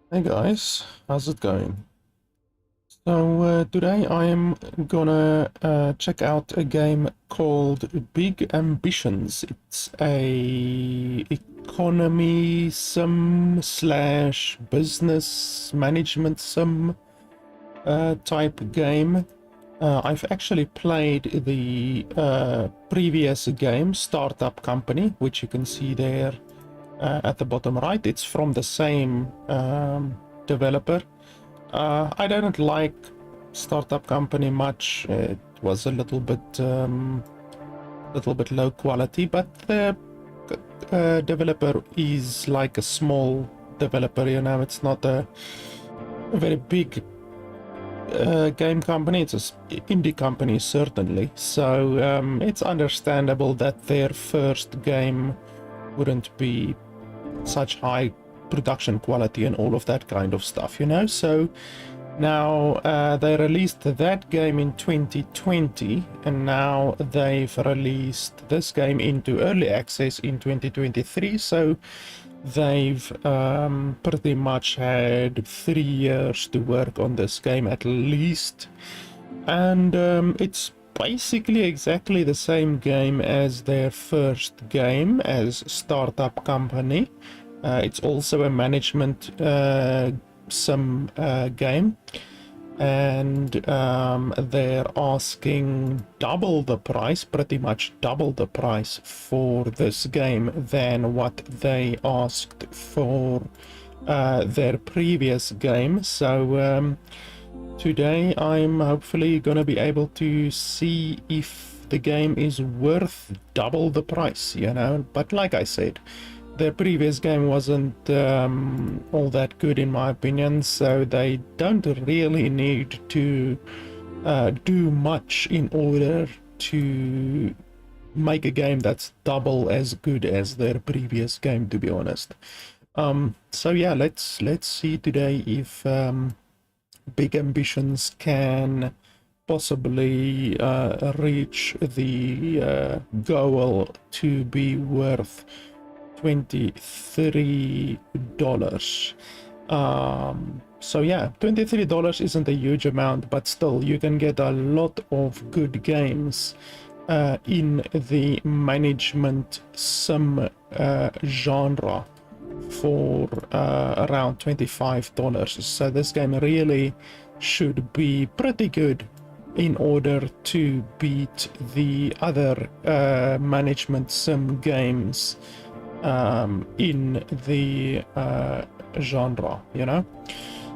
Hey guys, how's it going? Today I am gonna check out a game called Big Ambitions. It's a economy sim slash business management sim type game. I've actually played the previous game, Startup Company, which you can see there at the bottom right. It's from the same developer. I don't like Startup Company much. It was a little bit low quality, but the developer is like a small developer. You know, it's not a very big game company. It's an indie company, certainly. So it's understandable that their first game wouldn't be such high production quality and all of that kind of stuff, you know. So now they released that game in 2020, and now they've released this game into early access in 2023. So they've pretty much had 3 years to work on this game at least, and it's basically exactly the same game as their first game as Startup Company. It's also a management sim game, and they're asking double the price, pretty much double the price for this game than what they asked for their previous game. So today I'm hopefully gonna be able to see if the game is worth double the price, you know. But like I said, their previous game wasn't all that good in my opinion, so they don't really need to do much in order to make a game that's double as good as their previous game, to be honest. So yeah, let's see today if Big Ambitions can possibly reach the goal to be worth $23. So yeah, $23 isn't a huge amount, but still you can get a lot of good games in the management sim genre for around $25. So this game really should be pretty good in order to beat the other management sim games in the genre, you know.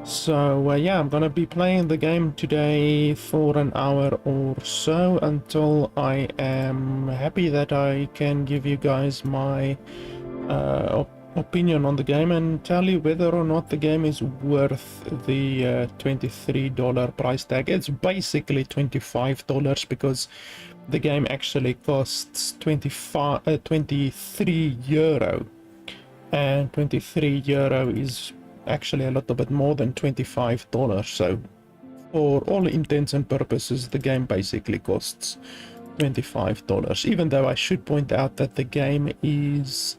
So yeah, I'm gonna be playing the game today for an hour or so until I am happy that I can give you guys my opinion on the game and tell you whether or not the game is worth the $23 price tag. It's basically $25 because the game actually costs 23 euro, and 23 euro is actually a little bit more than $25. So for all intents and purposes, the game basically costs $25, even though I should point out that the game is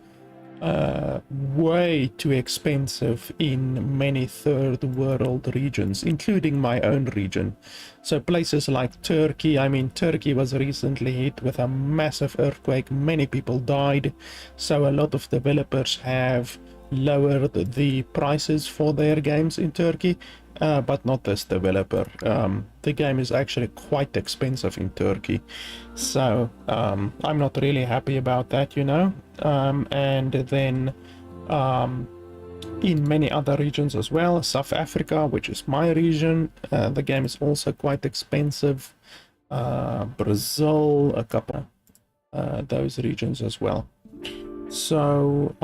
way too expensive in many third world regions, including my own region. So places like Turkey, I mean, Turkey was recently hit with a massive earthquake, many people died, so a lot of developers have lowered the prices for their games in Turkey, but not this developer. The game is actually quite expensive in Turkey, so I'm not really happy about that, you know. And then in many other regions as well, South Africa, which is my region, the game is also quite expensive. Brazil, a couple those regions as well. So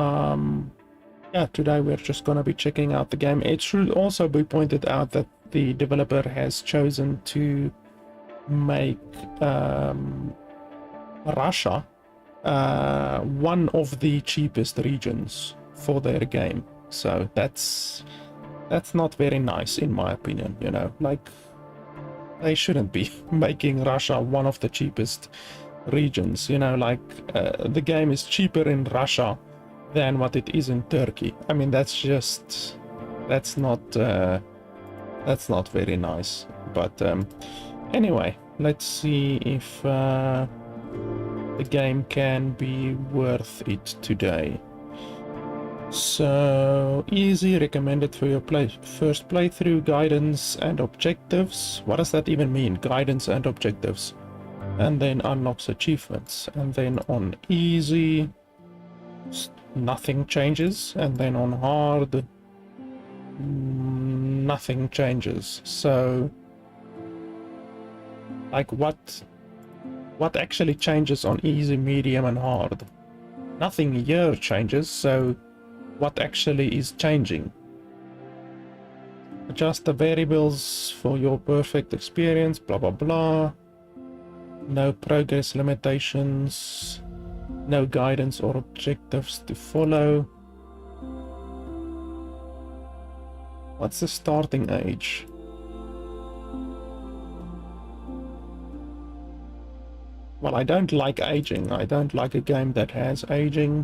yeah, today we're just gonna be checking out the game. It should also be pointed out that the developer has chosen to make Russia one of the cheapest regions for their game. So that's not very nice in my opinion, you know. Like, they shouldn't be making Russia one of the cheapest regions, you know. Like the game is cheaper in Russia than what it is in Turkey. I mean, that's just That's not very nice. But anyway, let's see if the game can be worth it today. So, easy, recommended for your first playthrough, guidance and objectives. What does that even mean? Guidance and objectives. And then unlocks achievements. And then on easy, nothing changes. And then on hard, nothing changes. So, like what actually changes on easy, medium and hard? Nothing here changes, so what actually is changing? Adjust the variables for your perfect experience, blah blah blah. No progress limitations, no guidance or objectives to follow. What's the starting age? Well, I don't like aging. I don't like a game that has aging.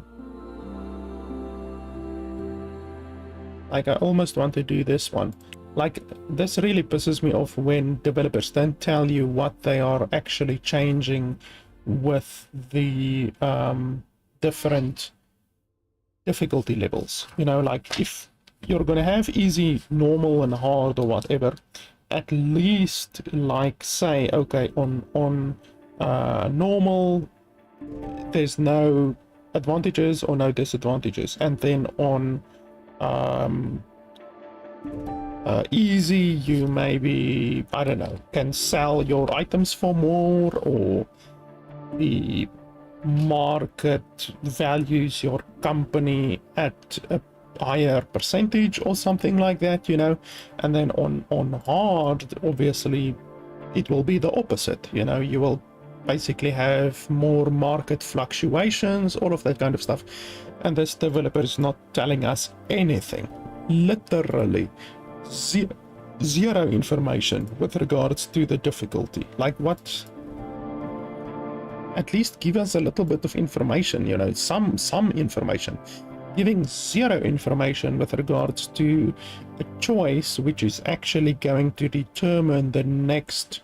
Like, I almost want to do this one. Like, this really pisses me off when developers don't tell you what they are actually changing with the different difficulty levels. You know, like, if you're gonna have easy, normal and hard or whatever, at least, like, say, okay, on normal, there's no advantages or no disadvantages, and then on easy, you maybe, I don't know, can sell your items for more, or the market values your company at a higher percentage or something like that, you know. And then on hard, obviously it will be the opposite, you know. You will basically have more market fluctuations, all of that kind of stuff. And this developer is not telling us anything, literally zero information with regards to the difficulty. Like, what? At least give us a little bit of information, you know, some information. Giving zero information with regards to a choice which is actually going to determine the next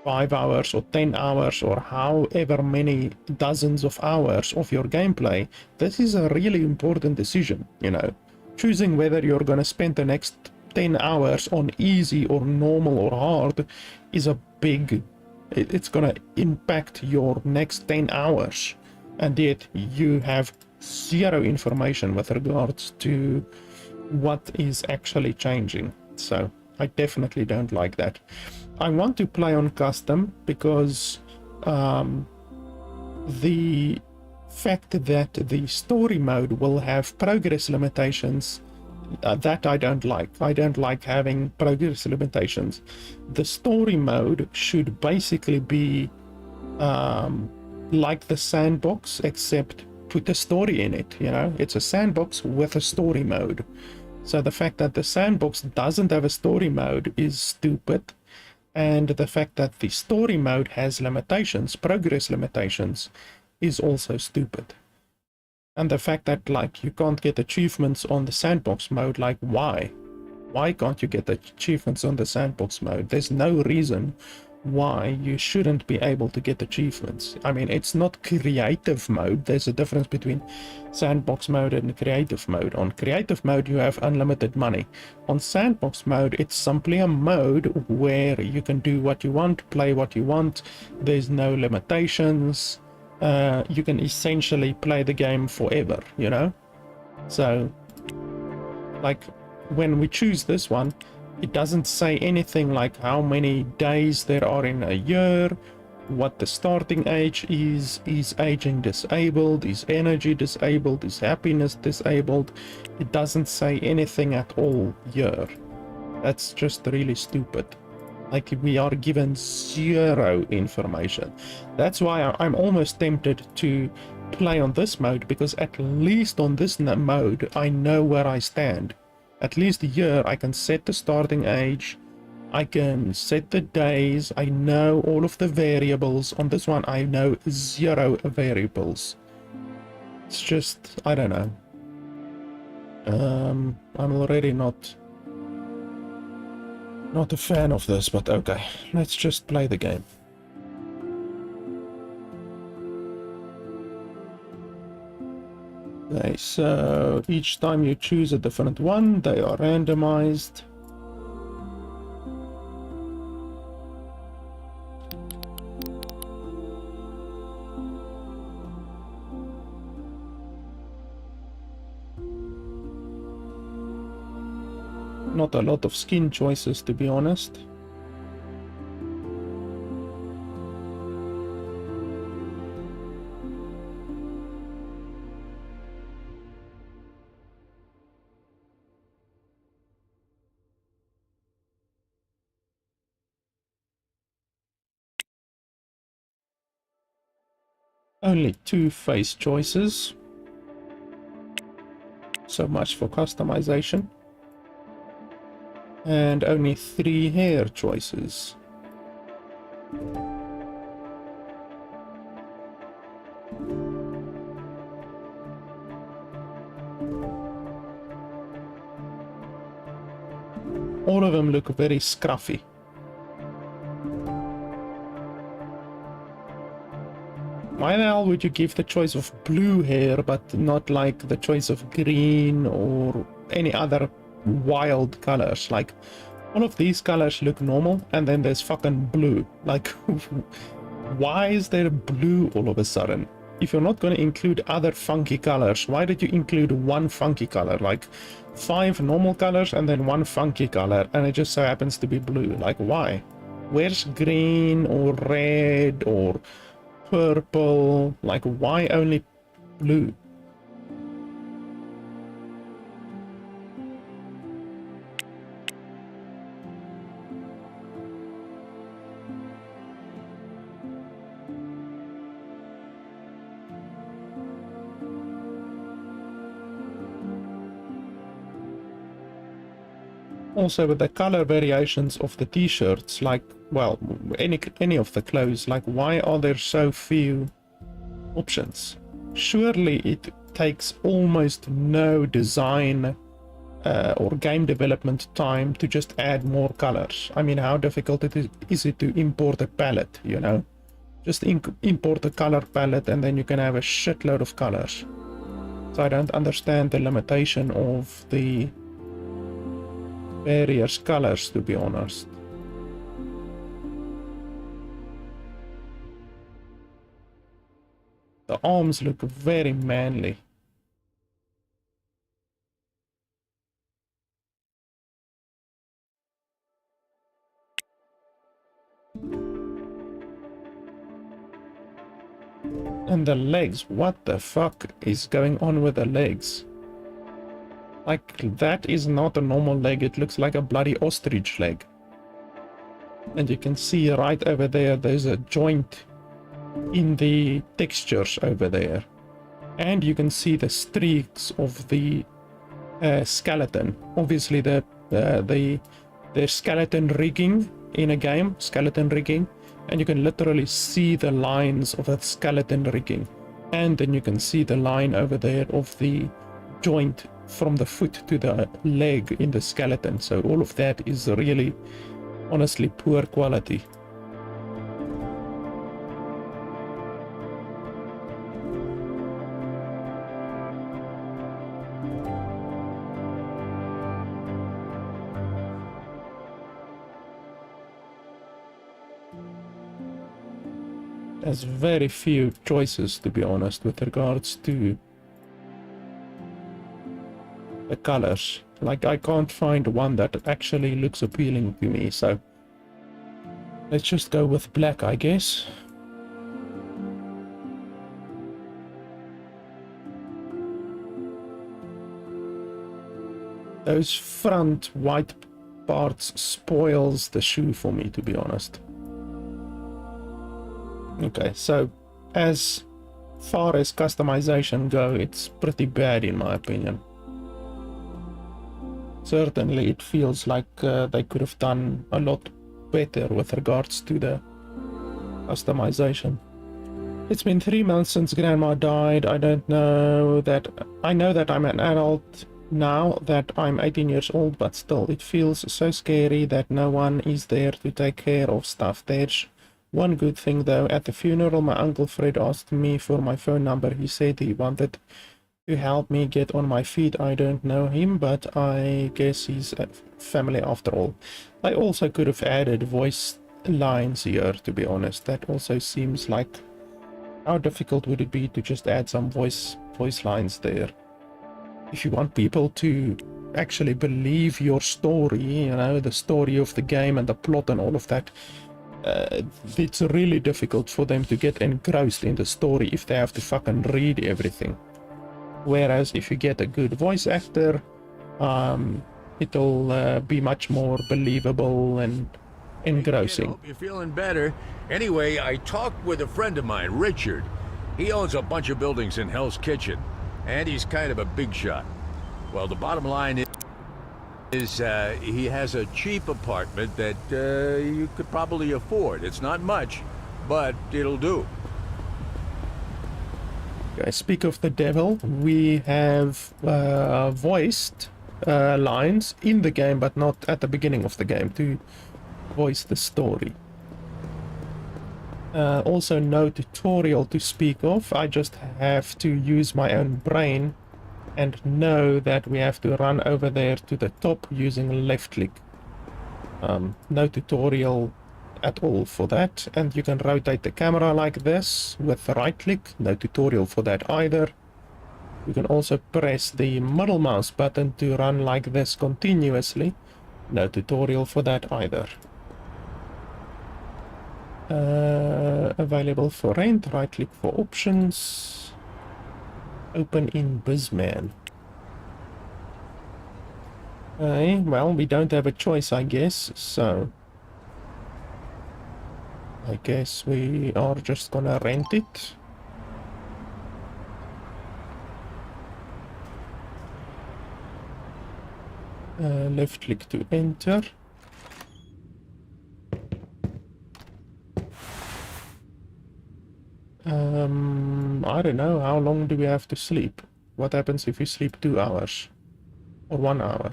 5 hours or 10 hours or however many dozens of hours of your gameplay. This is a really important decision, you know. Choosing whether you're going to spend the next 10 hours on easy or normal or hard is a big, it's going to impact your next 10 hours. And yet you have zero information with regards to what is actually changing. So I definitely don't like that. I want to play on custom because the fact that the story mode will have progress limitations, that I don't like. I don't like having progress limitations. The story mode should basically be like the sandbox, except put a story in it, you know. It's a sandbox with a story mode. So the fact that the sandbox doesn't have a story mode is stupid. And the fact that the story mode has limitations, progress limitations, is also stupid. And the fact that, like, you can't get achievements on the sandbox mode, like, why? Why can't you get achievements on the sandbox mode? There's no reason why you shouldn't be able to get achievements. I mean, it's not creative mode. There's a difference between sandbox mode and creative mode. On creative mode, you have unlimited money. On sandbox mode, it's simply a mode where you can do what you want, play what you want. There's no limitations. You can essentially play the game forever, you know? So, like, when we choose this one, it doesn't say anything like how many days there are in a year, what the starting age is aging disabled, is energy disabled, is happiness disabled. It doesn't say anything at all here. That's just really stupid. Like, we are given zero information. That's why I'm almost tempted to play on this mode, because at least on this mode I know where I stand. At least here I can set the starting age, I can set the days, I know all of the variables. On this one I know zero variables. It's just, I don't know. I'm already not Not a fan of this, but okay. Let's just play the game. Okay, so each time you choose a different one, they are randomized. Not a lot of skin choices, to be honest. Only 2 face choices. So much for customization. And only 3 hair choices. All of them look very scruffy. Why the hell would you give the choice of blue hair but not like the choice of green or any other wild colors? Like, all of these colors look normal and then there's fucking blue. Like, why is there blue all of a sudden? If you're not going to include other funky colors, why did you include one funky color? Like 5 normal colors and then 1 funky color, and it just so happens to be blue. Like, why? Where's green or red or purple? Like, why only blue? Also, with the color variations of the t-shirts, like, well, any of the clothes, like, why are there so few options? Surely it takes almost no design or game development time to just add more colors. I mean, how difficult is it to import a palette, you know? Just import a color palette and then you can have a shitload of colors. So I don't understand the limitation of the various colors, to be honest. The arms look very manly. And the legs, what the fuck is going on with the legs? Like, that is not a normal leg, it looks like a bloody ostrich leg. And you can see right over there, there's a joint in the textures over there. And you can see the streaks of the skeleton. Obviously, there's skeleton rigging in a game, skeleton rigging, and you can literally see the lines of that skeleton rigging. And then you can see the line over there of the joint from the foot to the leg in the skeleton. So all of that is really, honestly, poor quality. There's very few choices, to be honest, with regards to the colors. Like, I can't find one that actually looks appealing to me, so let's just go with black, I guess. Those front white parts spoils the shoe for me, to be honest. Okay, so as far as customization go, it's pretty bad in my opinion. Certainly it feels like they could have done a lot better with regards to the customization. It's been 3 months since Grandma died. I know that I'm an adult now that I'm 18 years old, but still, it feels so scary that no one is there to take care of stuff. There's one good thing though. At the funeral, my Uncle Fred asked me for my phone number. He said he wanted to help me get on my feet. I don't know him, but I guess he's a family after all. I also could have added voice lines here, to be honest. That also seems like, how difficult would it be to just add some voice lines there? If you want people to actually believe your story, you know, the story of the game and the plot and all of that, it's really difficult for them to get engrossed in the story if they have to fucking read everything. Whereas if you get a good voice actor, it'll be much more believable and engrossing. Hey kid, hope you're feeling better. Anyway, I talked with a friend of mine, Richard. He owns a bunch of buildings in Hell's Kitchen, and he's kind of a big shot. Well, the bottom line is he has a cheap apartment that you could probably afford. It's not much, but it'll do. Okay, speak of the devil, we have voiced lines in the game, but not at the beginning of the game, to voice the story. Also no tutorial to speak of. I just have to use my own brain and know that we have to run over there to the top using left click. No tutorial at all for that, and you can rotate the camera like this with the right click. No tutorial for that either. You can also press the middle mouse button to run like this continuously. No tutorial for that either. Available for rent. Right click for options. Open in Bizman. Okay, well, we don't have a choice, I guess, so I guess we are just gonna rent it. Left click to enter. I don't know, how long do we have to sleep? What happens if we sleep 2 hours? Or 1 hour?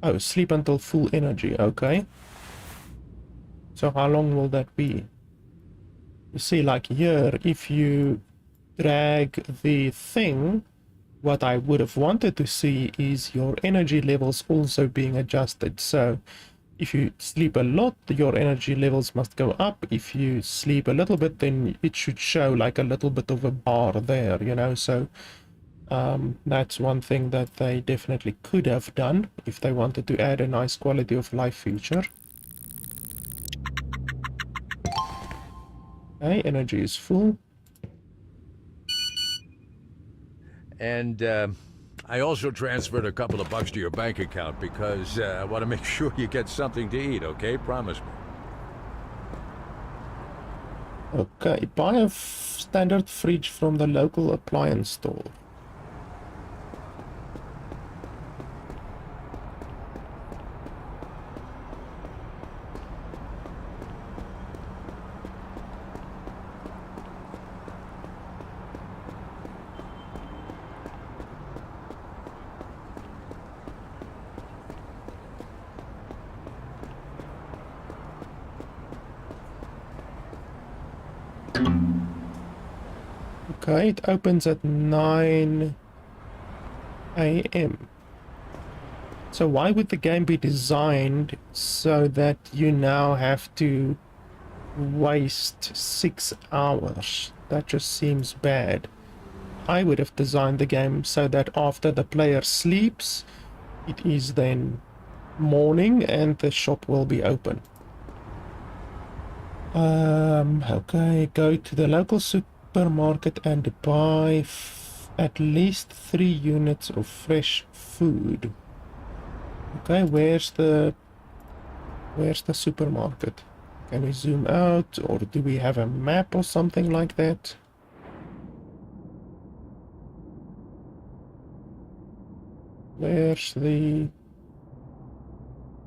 Oh, sleep until full energy, okay. So how long will that be? You see, like here, if you drag the thing, what I would have wanted to see is your energy levels also being adjusted. So if you sleep a lot, your energy levels must go up. If you sleep a little bit, then it should show like a little bit of a bar there, you know. So that's one thing that they definitely could have done if they wanted to add a nice quality of life feature. Okay, energy is full. And I also transferred a couple of bucks to your bank account because I want to make sure you get something to eat, okay? Promise me. Okay, buy a standard fridge from the local appliance store. Okay, it opens at 9 a.m. So why would the game be designed so that you now have to waste 6 hours? That just seems bad. I would have designed the game so that after the player sleeps, it is then morning and the shop will be open. Okay, go to the local supermarket and buy at least 3 units of fresh food. Okay, where's the supermarket? Can we zoom out, or do we have a map or something like that? Where's the...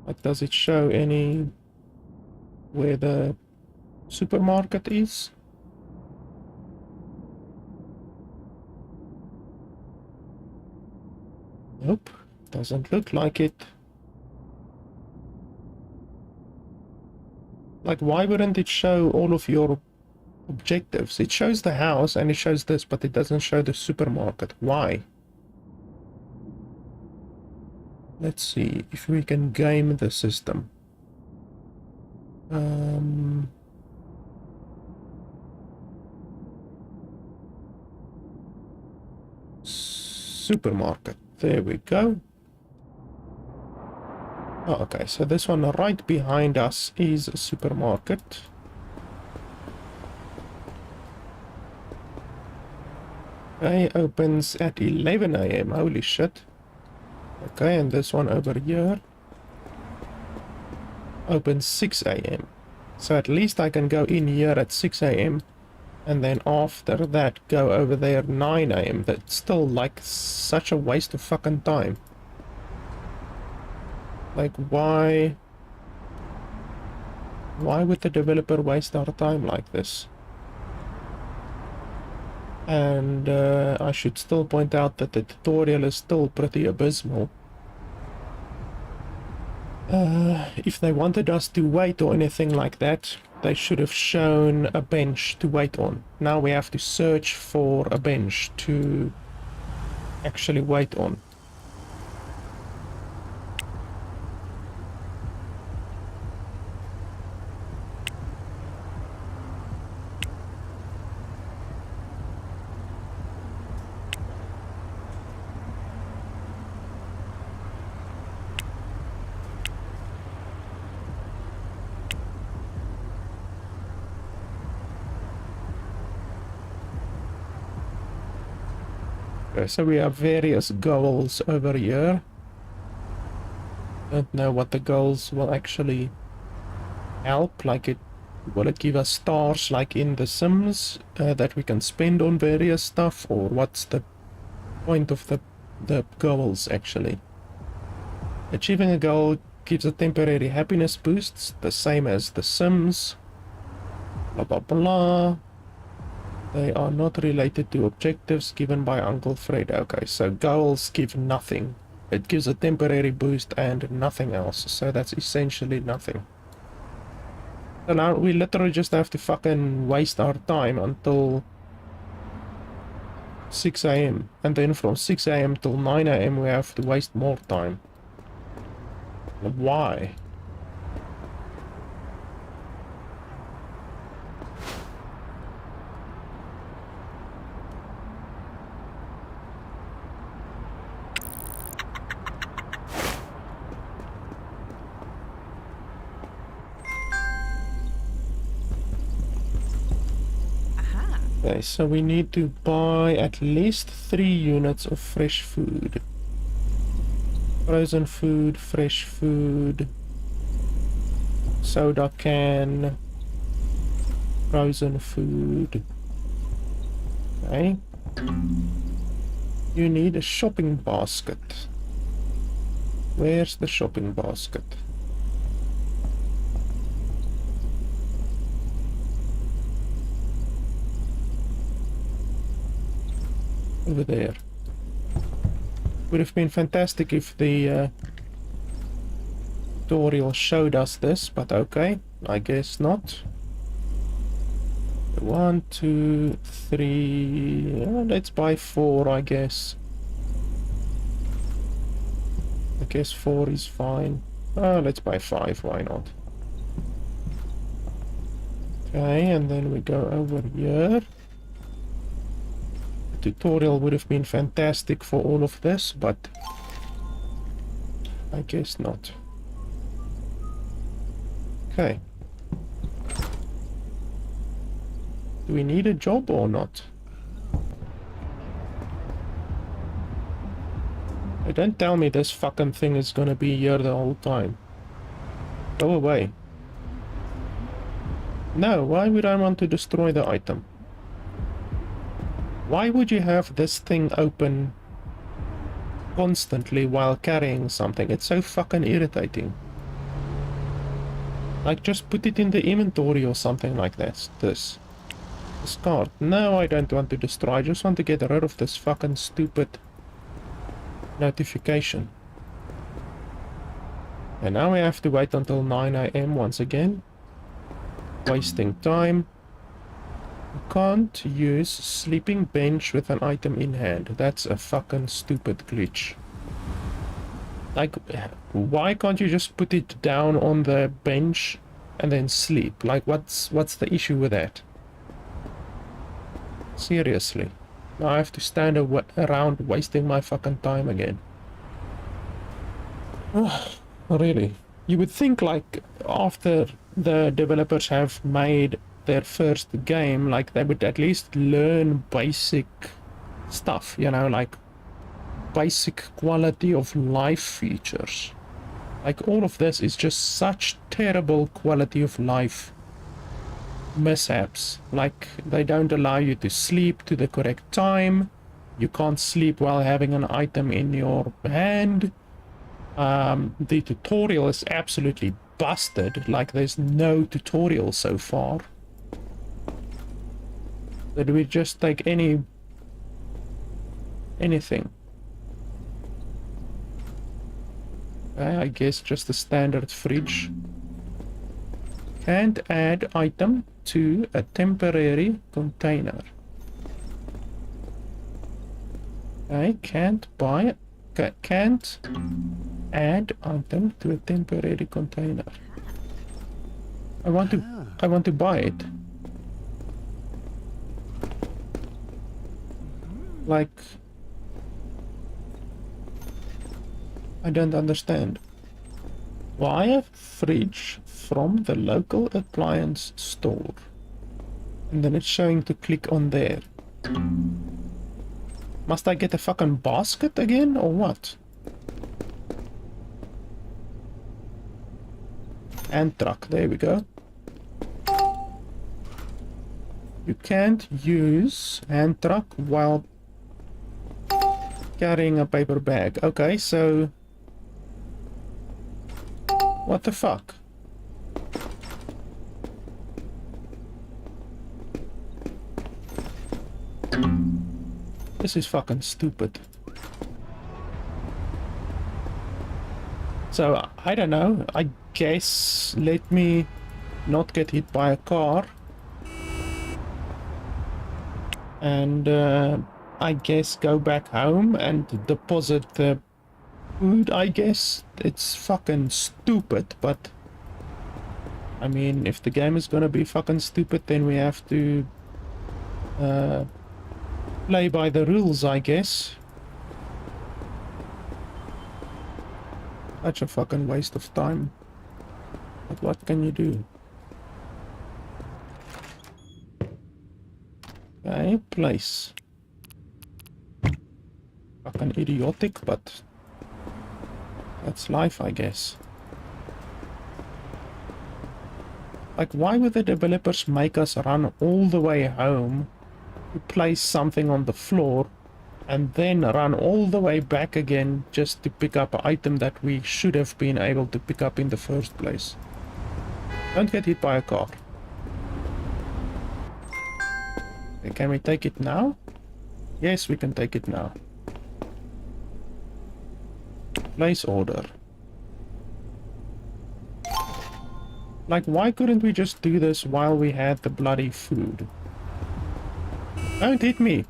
like, does it show any... where the supermarket is? Nope, doesn't look like it. Like, why wouldn't it show all of your objectives? It shows the house and it shows this, but it doesn't show the supermarket. Why? Let's see if we can game the system. Supermarket. There we go. Oh, okay, so this one right behind us is a supermarket. Okay, opens at 11 AM. Holy shit. Okay, and this one over here opens 6 AM. So at least I can go in here at 6 AM and then after that go over there 9 AM. That's still like such a waste of fucking time. Like, why would the developer waste our time like this? And I should still point out that the tutorial is still pretty abysmal. If they wanted us to wait or anything like that, they should have shown a bench to wait on. Now we have to search for a bench to actually wait on. Okay, so we have various goals over here. Don't know what the goals will actually help. Like, will it give us stars like in The Sims that we can spend on various stuff, or what's the point of the goals actually? Achieving a goal gives a temporary happiness boost, the same as The Sims. Blah blah blah. They are not related to objectives given by Uncle Fred. Okay, so goals give nothing. It gives a temporary boost and nothing else. So that's essentially nothing. So now we literally just have to fucking waste our time until 6 AM. And then from 6 AM till 9 AM we have to waste more time. Why? Okay, so we need to buy at least 3 units of fresh food. Frozen food, fresh food, soda can, frozen food. Okay. You need a shopping basket. Where's the shopping basket? Over there. Would have been fantastic if the tutorial showed us this, but okay, I guess not. 1, 2, 3. Let's buy 4, I guess. I guess 4 is fine. Let's buy 5, why not? Okay, and then we go over here. Tutorial would have been fantastic for all of this, but I guess not. Okay. Do we need a job or not? Don't tell me this fucking thing is gonna be here the whole time. Go away. No, why would I want to destroy the item? Why would you have this thing open constantly while carrying something? It's so fucking irritating. Like, just put it in the inventory or something like that. This card. No, I don't want to destroy. I just want to get rid of this fucking stupid notification. And now we have to wait until 9 AM once again. Wasting time. You can't use sleeping bench with an item in hand. That's a fucking stupid glitch. Like, why can't you just put it down on the bench and then sleep? Like, what's the issue with that? Seriously. Now I have to stand around wasting my fucking time again. Really. You would think, like, after the developers have made their first game, like, they would at least learn basic stuff, you know, like basic quality of life features. Like, all of this is just such terrible quality of life mishaps. Like, they don't allow you to sleep to the correct time. You can't sleep while having an item in your hand. The tutorial is absolutely busted. Like, there's no tutorial so far. Did we just take anything? Okay, I guess just a standard fridge. Can't add item to a temporary container. Okay, can't add item to a temporary container. I want to buy it. Like, I don't understand. Buy a fridge from the local appliance store. And then it's showing to click on there. Must I get a fucking basket again, or what? Hand truck, there we go. You can't use hand truck while carrying a paper bag. Okay, so... what the fuck? This is fucking stupid. So, I don't know. I guess let me not get hit by a car. And I guess go back home and deposit the food, I guess. It's fucking stupid, but I mean, if the game is gonna be fucking stupid, then we have to play by the rules, I guess. Such a fucking waste of time. But what can you do? Okay, place. Fucking idiotic, but that's life, I guess. Like, why would the developers make us run all the way home to place something on the floor and then run all the way back again just to pick up an item that we should have been able to pick up in the first place? Don't get hit by a car. Okay, can we take it now? Yes, we can take it now. Place order. Like, why couldn't we just do this while we had the bloody food? Don't hit me!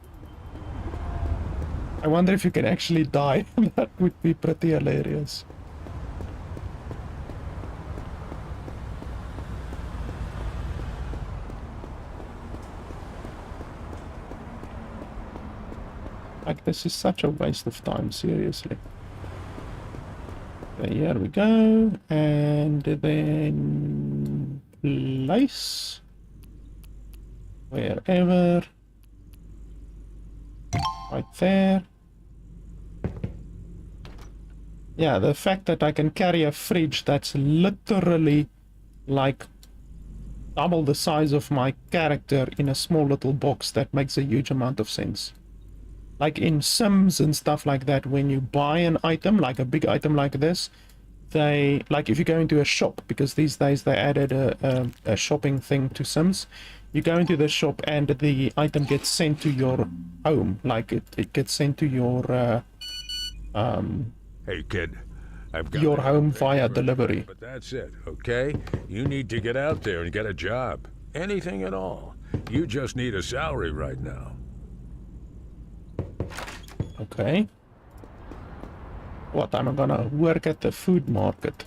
I wonder if you can actually die. That would be pretty hilarious. Like, this is such a waste of time, seriously. Okay, here we go, and then place wherever, right there. Yeah, the fact that I can carry a fridge that's literally like double the size of my character in a small little box, that makes a huge amount of sense. Like in Sims and stuff like that, when you buy an item, like a big item like this, they, like if you go into a shop, because these days they added a shopping thing to Sims, you go into the shop and the item gets sent to your home, like it gets sent to your Hey, kid. I've got your to home thank you via for everything, delivery. but that's it, okay? You need to get out there and get a job. Anything at all. You just need a salary right now. Okay. What, I'm gonna work at the food market?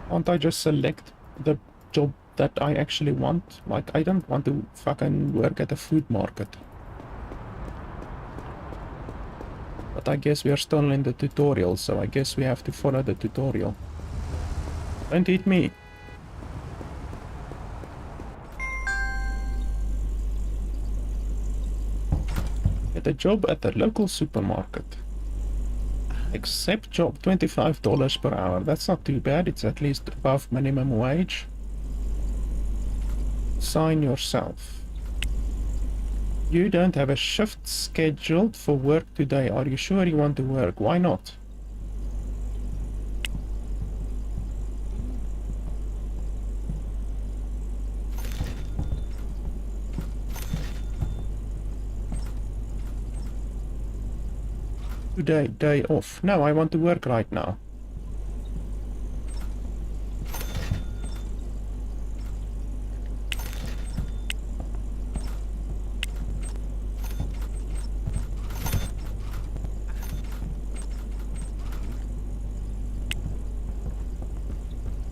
Can't I just select the job that I actually want? Like, I don't want to fucking work at a food market. But I guess we are still in the tutorial, so I guess we have to follow the tutorial. Don't eat me. Get a job at the local supermarket. Accept job, $25 per hour. That's not too bad. It's at least above minimum wage. Sign yourself. You don't have a shift scheduled for work today. Are you sure you want to work? Why not? Today, day off. No, I want to work right now.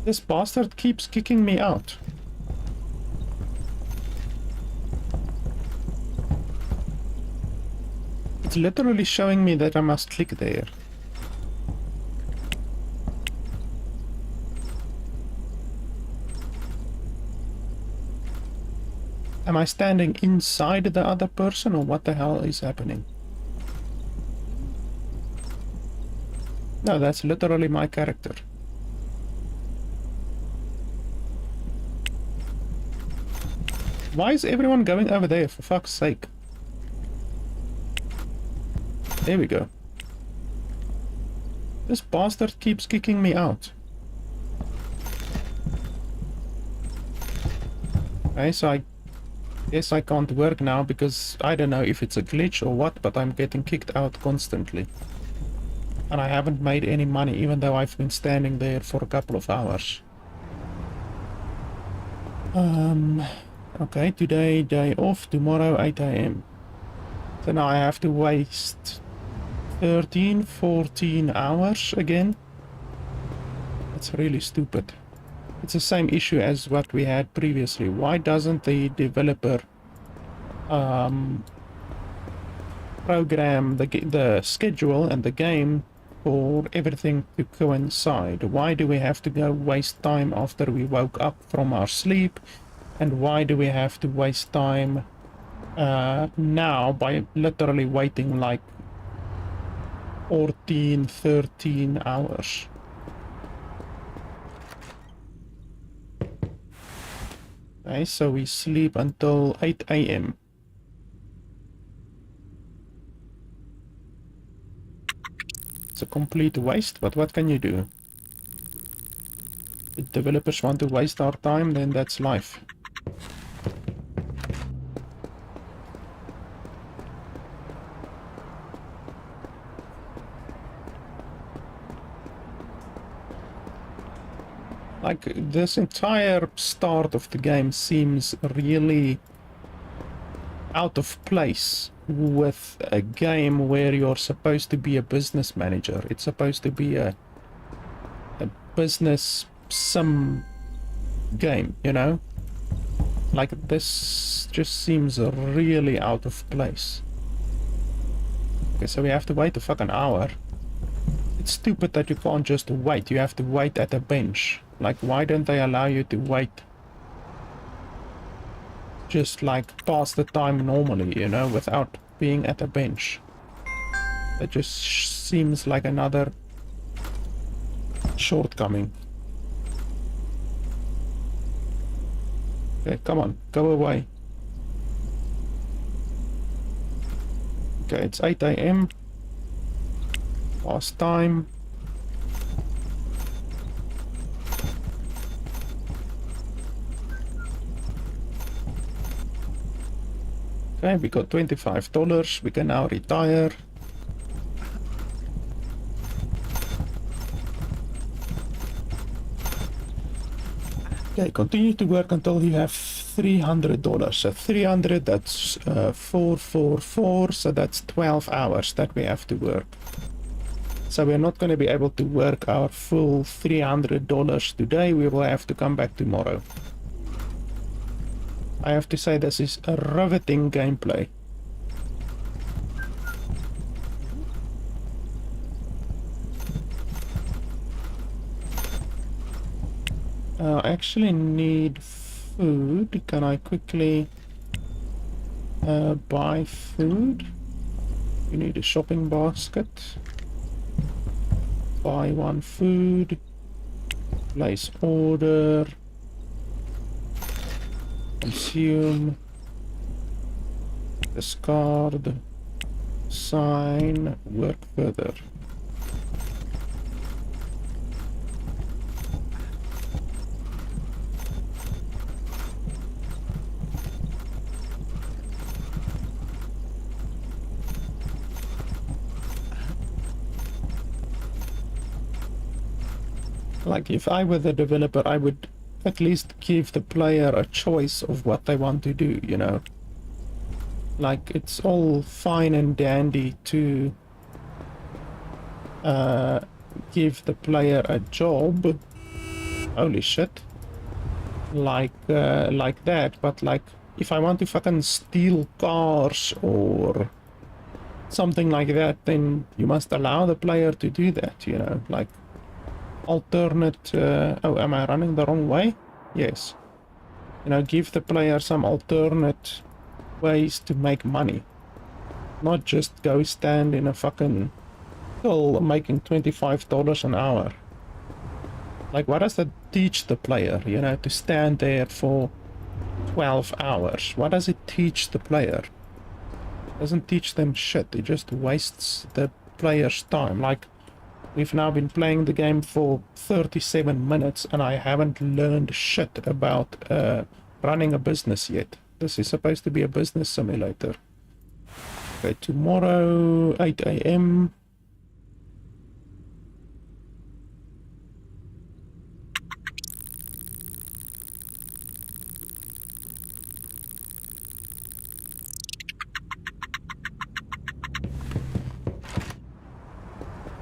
This bastard keeps kicking me out. It's literally showing me that I must click there. Am I standing inside the other person, or what the hell is happening? No, that's literally my character. Why is everyone going over there, for fuck's sake? There we go. This bastard keeps kicking me out. Okay, so I guess I can't work now because I don't know if it's a glitch or what, but I'm getting kicked out constantly. And I haven't made any money, even though I've been standing there for a couple of hours. Okay, today day off, tomorrow 8 AM. So now I have to waste 13, 14 hours again. That's really stupid. It's the same issue as what we had previously. Why doesn't the developer program the schedule and the game for everything to coincide? Why do we have to go waste time after we woke up from our sleep? And why do we have to waste time now by literally waiting like 14, 13 hours? Okay, so we sleep until 8 AM. It's a complete waste, but what can you do? If developers want to waste our time, then that's life. Like, this entire start of the game seems really out of place with a game where you're supposed to be a business manager. It's supposed to be a business sim game, you know? Like, this just seems really out of place. Okay, so we have to wait a fucking hour. It's stupid that you can't just wait. You have to wait at a bench. Like, why don't they allow you to wait just like pass the time normally, you know, without being at a bench? That just seems like another shortcoming. Okay, come on, go away. Okay, it's 8 AM. Last time. Okay, we got $25. We can now retire. Okay, continue to work until you have $300. So 300, that's 444, so that's 12 hours that we have to work. So we're not going to be able to work our full $300 today. We will have to come back tomorrow. I have to say this is a riveting gameplay. I actually need food. Can I quickly buy food? You need a shopping basket. Buy one food. Place order. Consume. Discard. Sign. Work further. Like, if I were the developer, I would at least give the player a choice of what they want to do, you know? Like, it's all fine and dandy to give the player a job. Holy shit. Like that, but like, if I want to fucking steal cars or something like that, then you must allow the player to do that, you know? Like, alternate oh, am I running the wrong way? Yes. You know, give the player some alternate ways to make money, not just go stand in a fucking hill making $25 an hour. Like, what does that teach the player, you know, to stand there for 12 hours? What does it teach the player? It doesn't teach them shit. It just wastes the player's time. Like, we've now been playing the game for 37 minutes and I haven't learned shit about running a business yet. This is supposed to be a business simulator. Okay, tomorrow, 8 AM.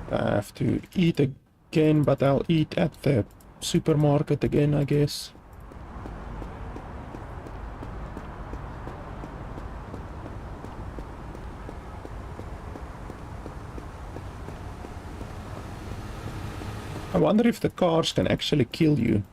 I have to eat again, but I'll eat at the supermarket again, I guess. I wonder if the cars can actually kill you.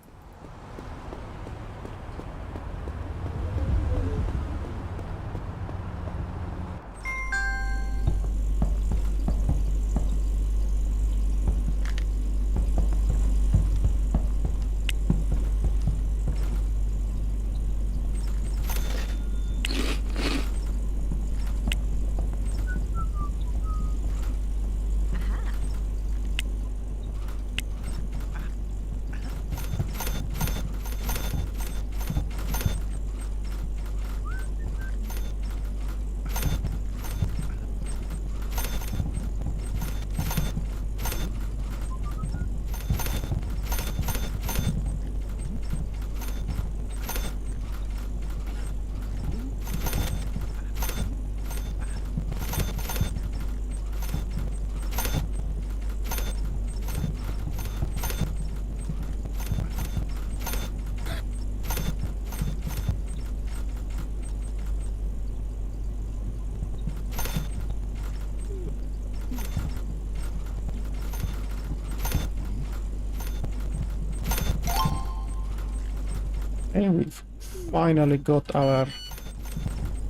And we've finally got our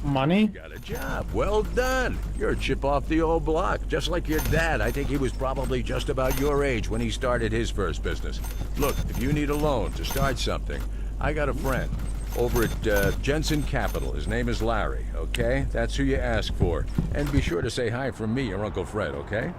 money. Got a job. Well done. You're a chip off the old block, just like your dad. I think he was probably just about your age when he started his first business. Look, if you need a loan to start something, I got a friend over at Jensen Capital. His name is Larry, okay? That's who you ask for. And be sure to say hi from me, your Uncle Fred, okay?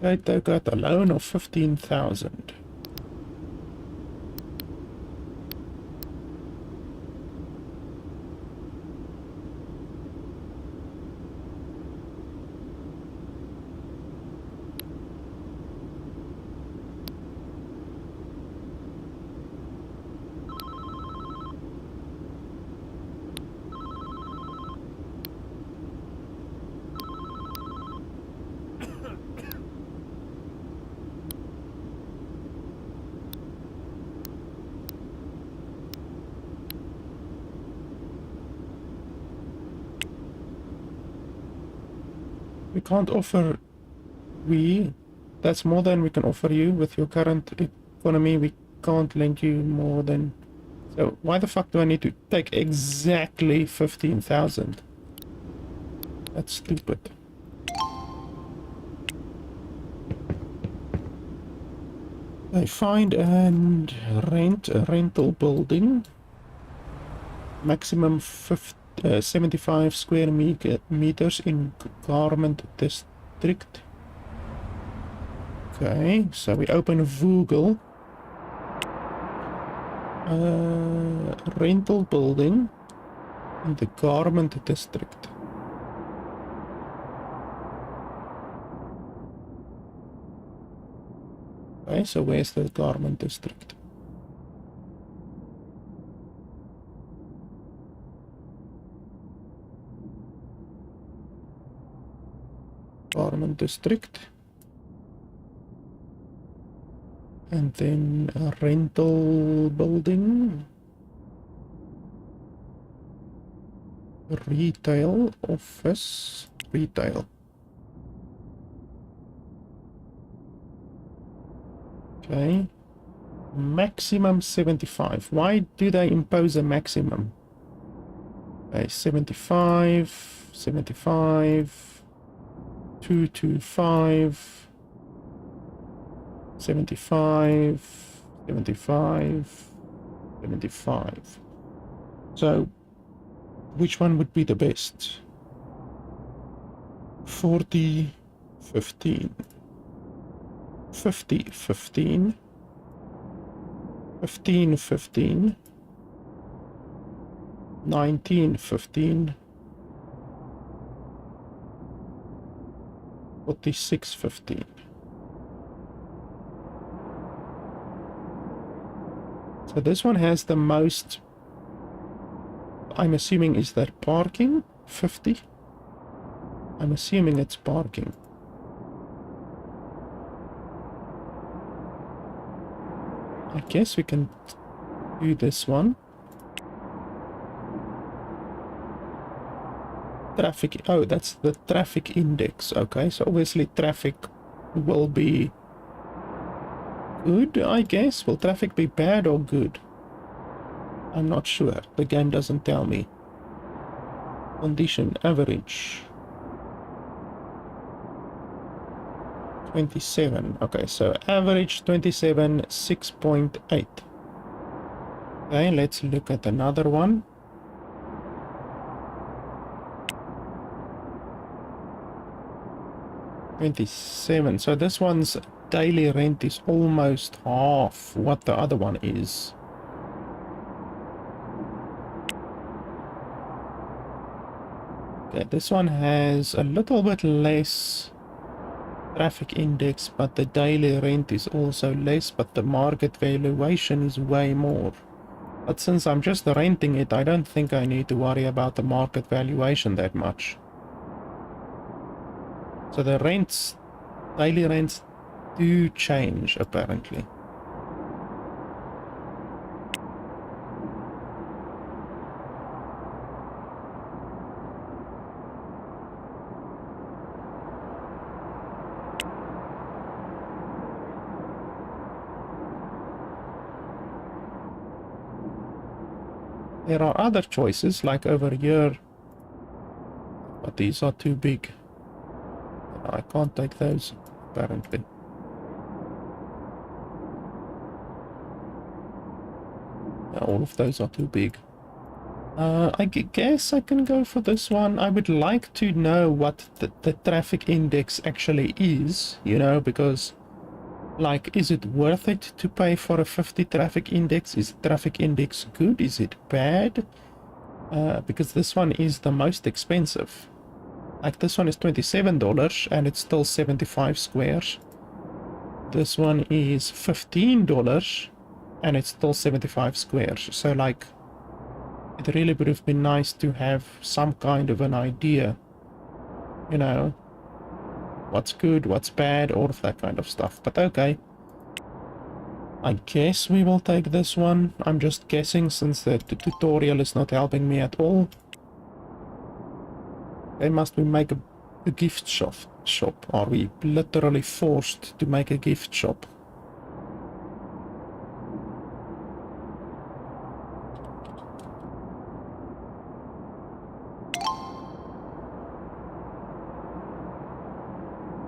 Right, they got a loan of 15,000. We can't offer... That's more than we can offer you with your current economy. We can't lend you more than... So why the fuck do I need to take exactly 15,000? That's stupid. I find and rent a rental building. Maximum 75 square meters in garment district. Okay, so we open Google. Rental building in the garment district. Okay, so where's the garment district? Garment district. And then a rental building. Retail office. Retail. Okay. Maximum 75. Why do they impose a maximum? Okay, 75, 75, 225, 75, 75, 75. So, which one would be the best? 40, 15. 50, 15. 15, 15. 19, 15. 46, 15. So this one has the most, I'm assuming, is that parking? 50? I'm assuming it's parking. I guess we can do this one. Traffic, oh, that's the traffic index. Okay, so obviously traffic will be good, I guess. Will traffic be bad or good? I'm not sure. The game doesn't tell me. Condition, average. 27. Okay, so average 27, 6.8. Okay, let's look at another one. $27. So this one's daily rent is almost half what the other one is. Okay, this one has a little bit less traffic index, but the daily rent is also less, but the market valuation is way more. But since I'm just renting it, I don't think I need to worry about the market valuation that much. So the rents, daily rents do change apparently. There are other choices, like over here, but these are too big. I can't take those, apparently. Yeah, all of those are too big. I guess I can go for this one. I would like to know what the traffic index actually is, you know, because, like, is it worth it to pay for a 50 traffic index? Is the traffic index good? Is it bad? Because this one is the most expensive. Like, this one is $27 and it's still 75 squares. This one is $15 and it's still 75 squares. So, like, it really would have been nice to have some kind of an idea, you know, what's good, what's bad, all of that kind of stuff. But okay, I guess we will take this one. I'm just guessing since the tutorial is not helping me at all. Okay, must we make a a gift shop? Are we literally forced to make a gift shop?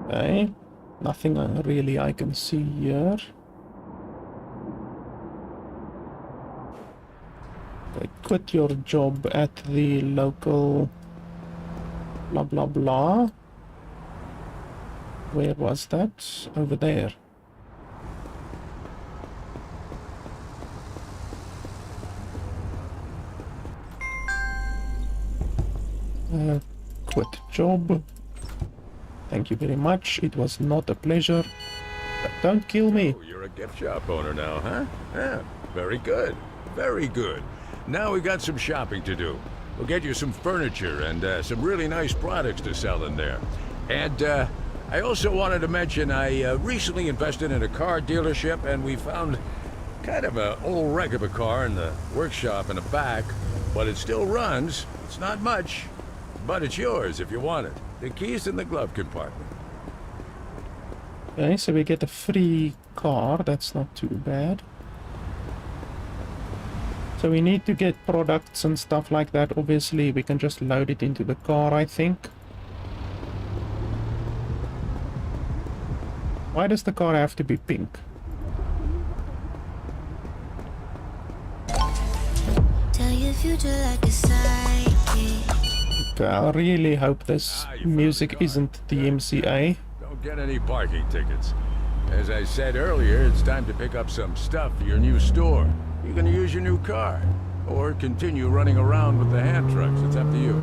Okay, nothing really I can see here. Okay, quit your job at the local blah blah blah. Where was that? Over there. Quit job. Thank you very much. It was not a pleasure. But don't kill me. Oh, you're a gift shop owner now, huh? Yeah, very good. Very good. Now we got some shopping to do. We'll get you some furniture and some really nice products to sell in there. And I also wanted to mention I recently invested in a car dealership and we found kind of an old wreck of a car in the workshop in the back, but it still runs. It's not much, but it's yours if you want it. The key's in the glove compartment. Okay, so we get a free car. That's not too bad. So we need to get products and stuff like that. Obviously, we can just load it into the car, I think. Why does the car have to be pink? Tell your future like a psychic. Okay, I really hope this music isn't DMCA. Don't get any parking tickets. As I said earlier, it's time to pick up some stuff for your new store. You can use your new car, or continue running around with the hand trucks. It's up to you.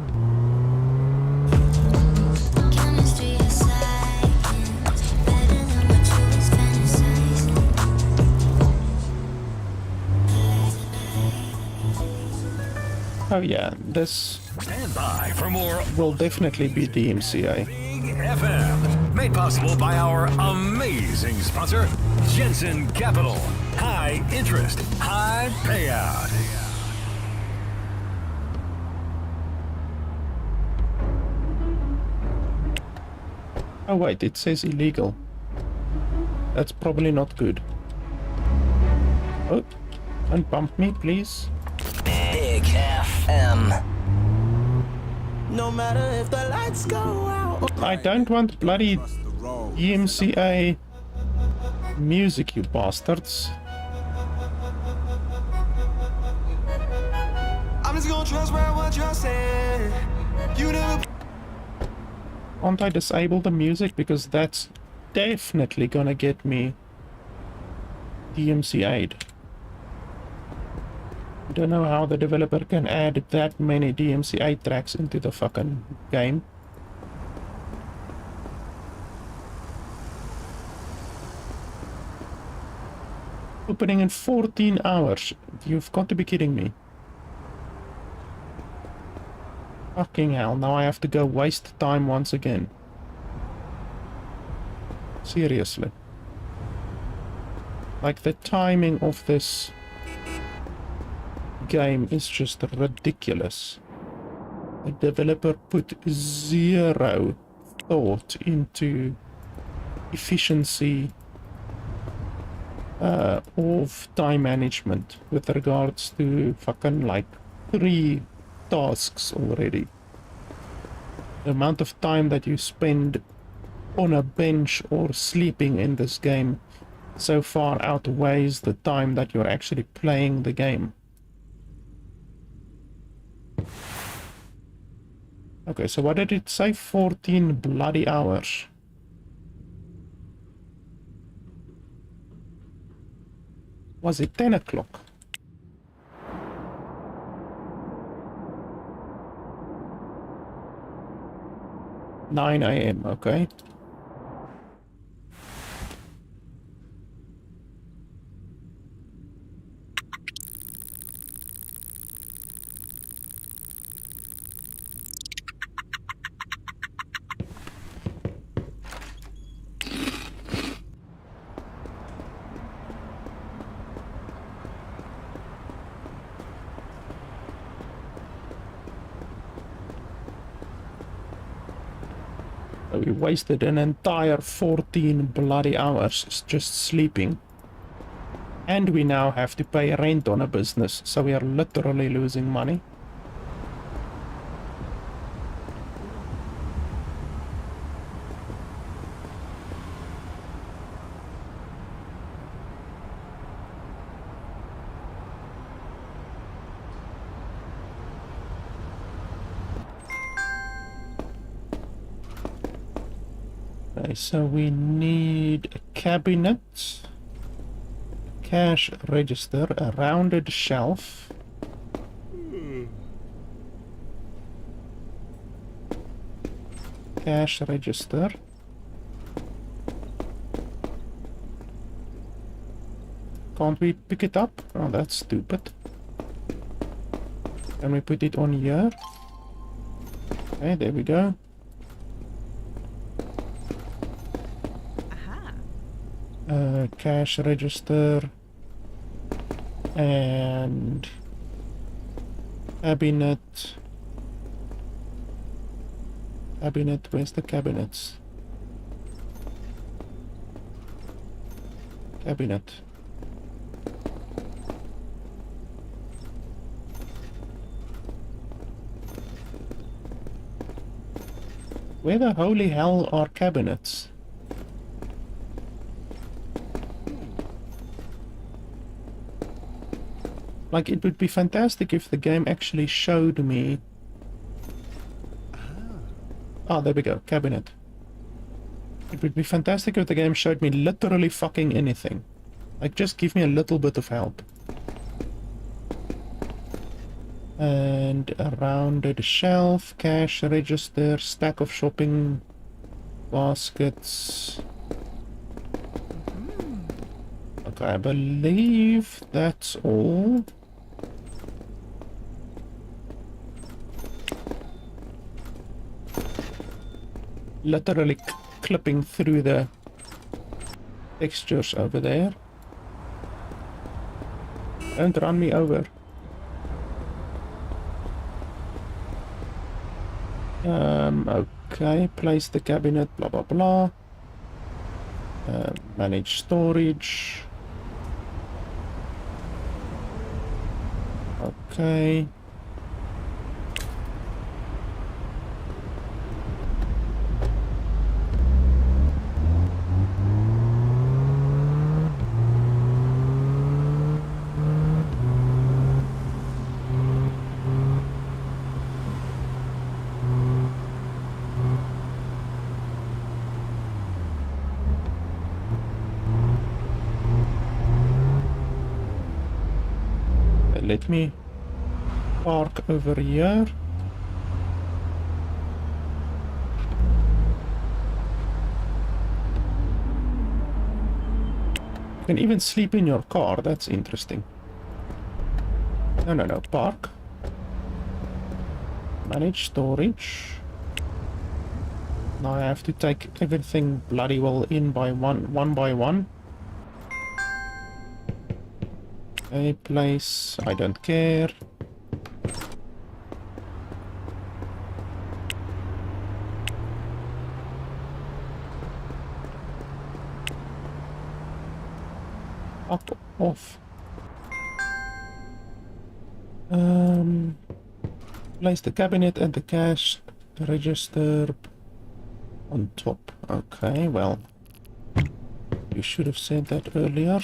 Chemistry is science. Better than what you was fantasizing. Oh yeah, this Stand by for more will definitely be DMCA. FM. Made possible by our amazing sponsor, Jensen Capital. High interest, high payout. Oh wait, it says illegal. That's probably not good. Oh, don't bump me, please. Big FM. No matter if the lights go out. I don't want bloody DMCA music, you bastards. I'm just gonna trust what you're saying. You never. Can't I disable the music? Because that's definitely gonna get me DMCA'd. I don't know how the developer can add that many DMCA tracks into the fucking game. Opening in 14 hours. You've got to be kidding me. Fucking hell, now I have to go waste time once again. Seriously. Like, the timing of this game is just ridiculous. The developer put zero thought into efficiency of time management with regards to fucking like 3 tasks already. The amount of time that you spend on a bench or sleeping in this game so far outweighs the time that you're actually playing the game. Okay, so what did it say? 14 bloody hours. Was it 10 o'clock? 9 AM, okay. So we wasted an entire 14 bloody hours just sleeping. And we now have to pay rent on a business, so we are literally losing money. Okay, so we need a cabinet, cash register, a rounded shelf, cash register, can't we pick it up? Oh, that's stupid. Can we put it on here? Okay, there we go. Cash register and cabinet. Cabinet, where's the cabinets? Cabinet. Where the holy hell are cabinets? Like, it would be fantastic if the game actually showed me... Ah, there we go, cabinet. It would be fantastic if the game showed me literally fucking anything. Like, just give me a little bit of help. And a rounded shelf, cash register, stack of shopping baskets. Okay, I believe that's all. Literally clipping through the textures over there. Don't run me over. Okay, place the cabinet, blah blah blah. Manage storage. Okay. Let me park over here. You can even sleep in your car, that's interesting. No, park. Manage storage. Now I have to take everything bloody well in by one by one. A place, I don't care. Up off. Place the cabinet and the cash register on top. Okay, well, you should have said that earlier.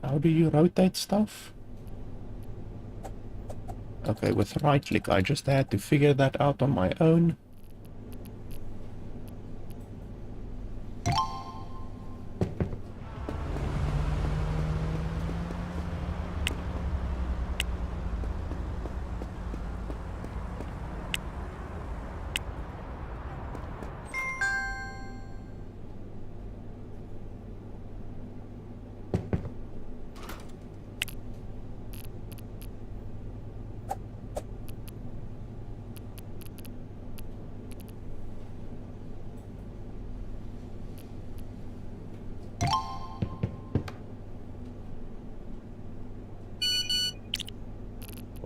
How do you rotate stuff? Okay, with right click, I just had to figure that out on my own.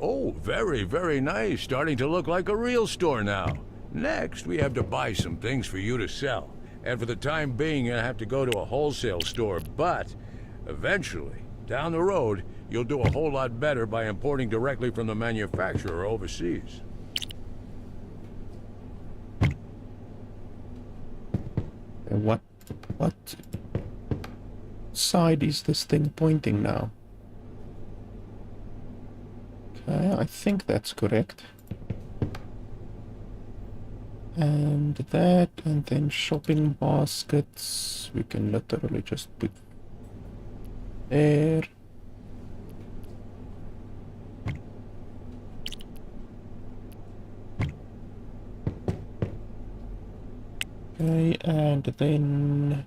Oh, very, very nice. Starting to look like a real store now. Next, we have to buy some things for you to sell. And for the time being, you'll have to go to a wholesale store. But eventually, down the road, you'll do a whole lot better by importing directly from the manufacturer overseas. What side is this thing pointing now? Okay, I think that's correct. And that, and then shopping baskets. We can literally just put there. Okay, and then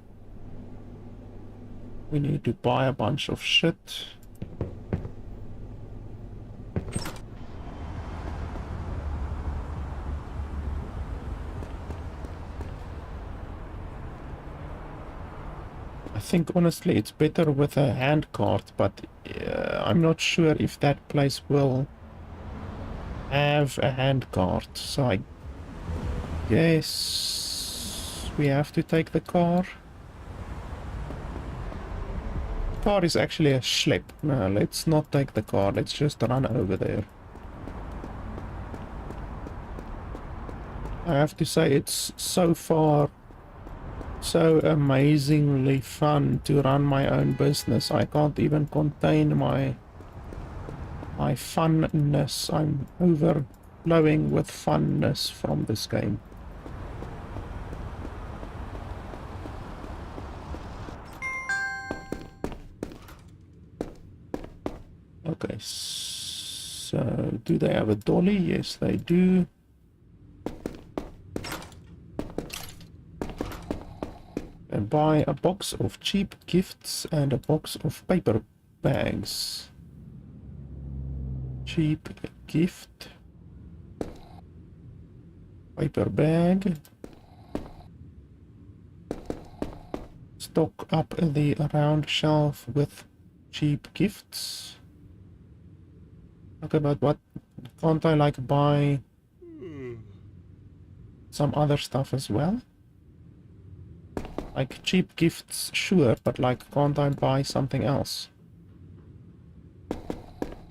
we need to buy a bunch of shit. I think honestly it's better with a hand cart, but I'm not sure if that place will have a hand cart, so I guess we have to take the car. Car is actually a schlep. No, let's not take the car, let's just run over there. I have to say it's so far so amazingly fun to run my own business. I can't even contain my funness. I'm overflowing with funness from this game. Okay, so do they have a dolly? Yes, they do. And buy a box of cheap gifts and a box of paper bags. Cheap gift. Paper bag. Stock up the round shelf with cheap gifts. Okay, but what? Can't I like buy some other stuff as well? Like cheap gifts, sure, but like can't I buy something else?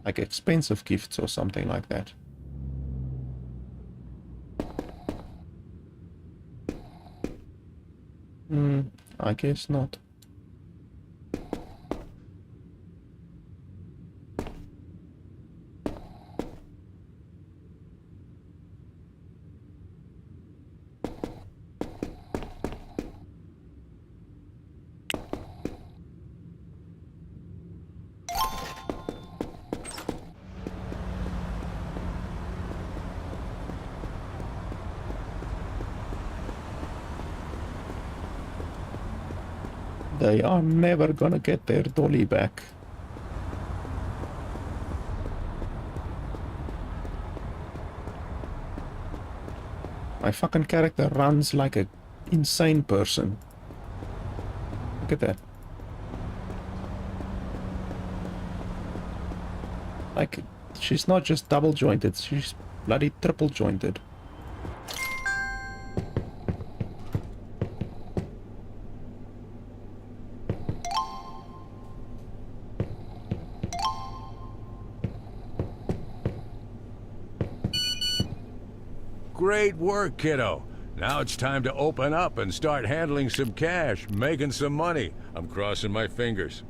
Like expensive gifts or something like that. I guess not. They are never gonna get their dolly back. My fucking character runs like an insane person. Look at that. Like, she's not just double jointed, she's bloody triple jointed. Great work, kiddo. Now it's time to open up and start handling some cash, making some money. I'm crossing my fingers.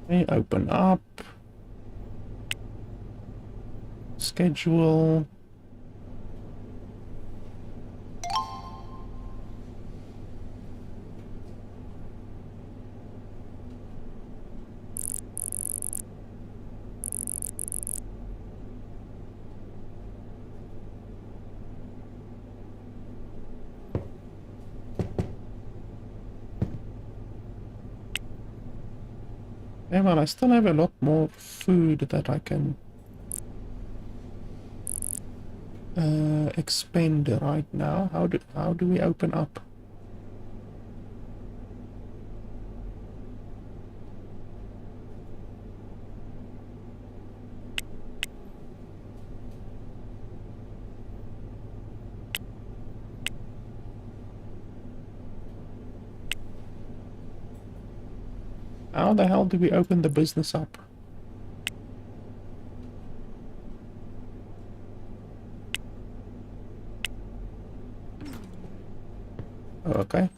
Okay, open up. Schedule. Yeah, well, I still have a lot more food that I can expend right now. How do we open up? How the hell do we open the business up? Okay.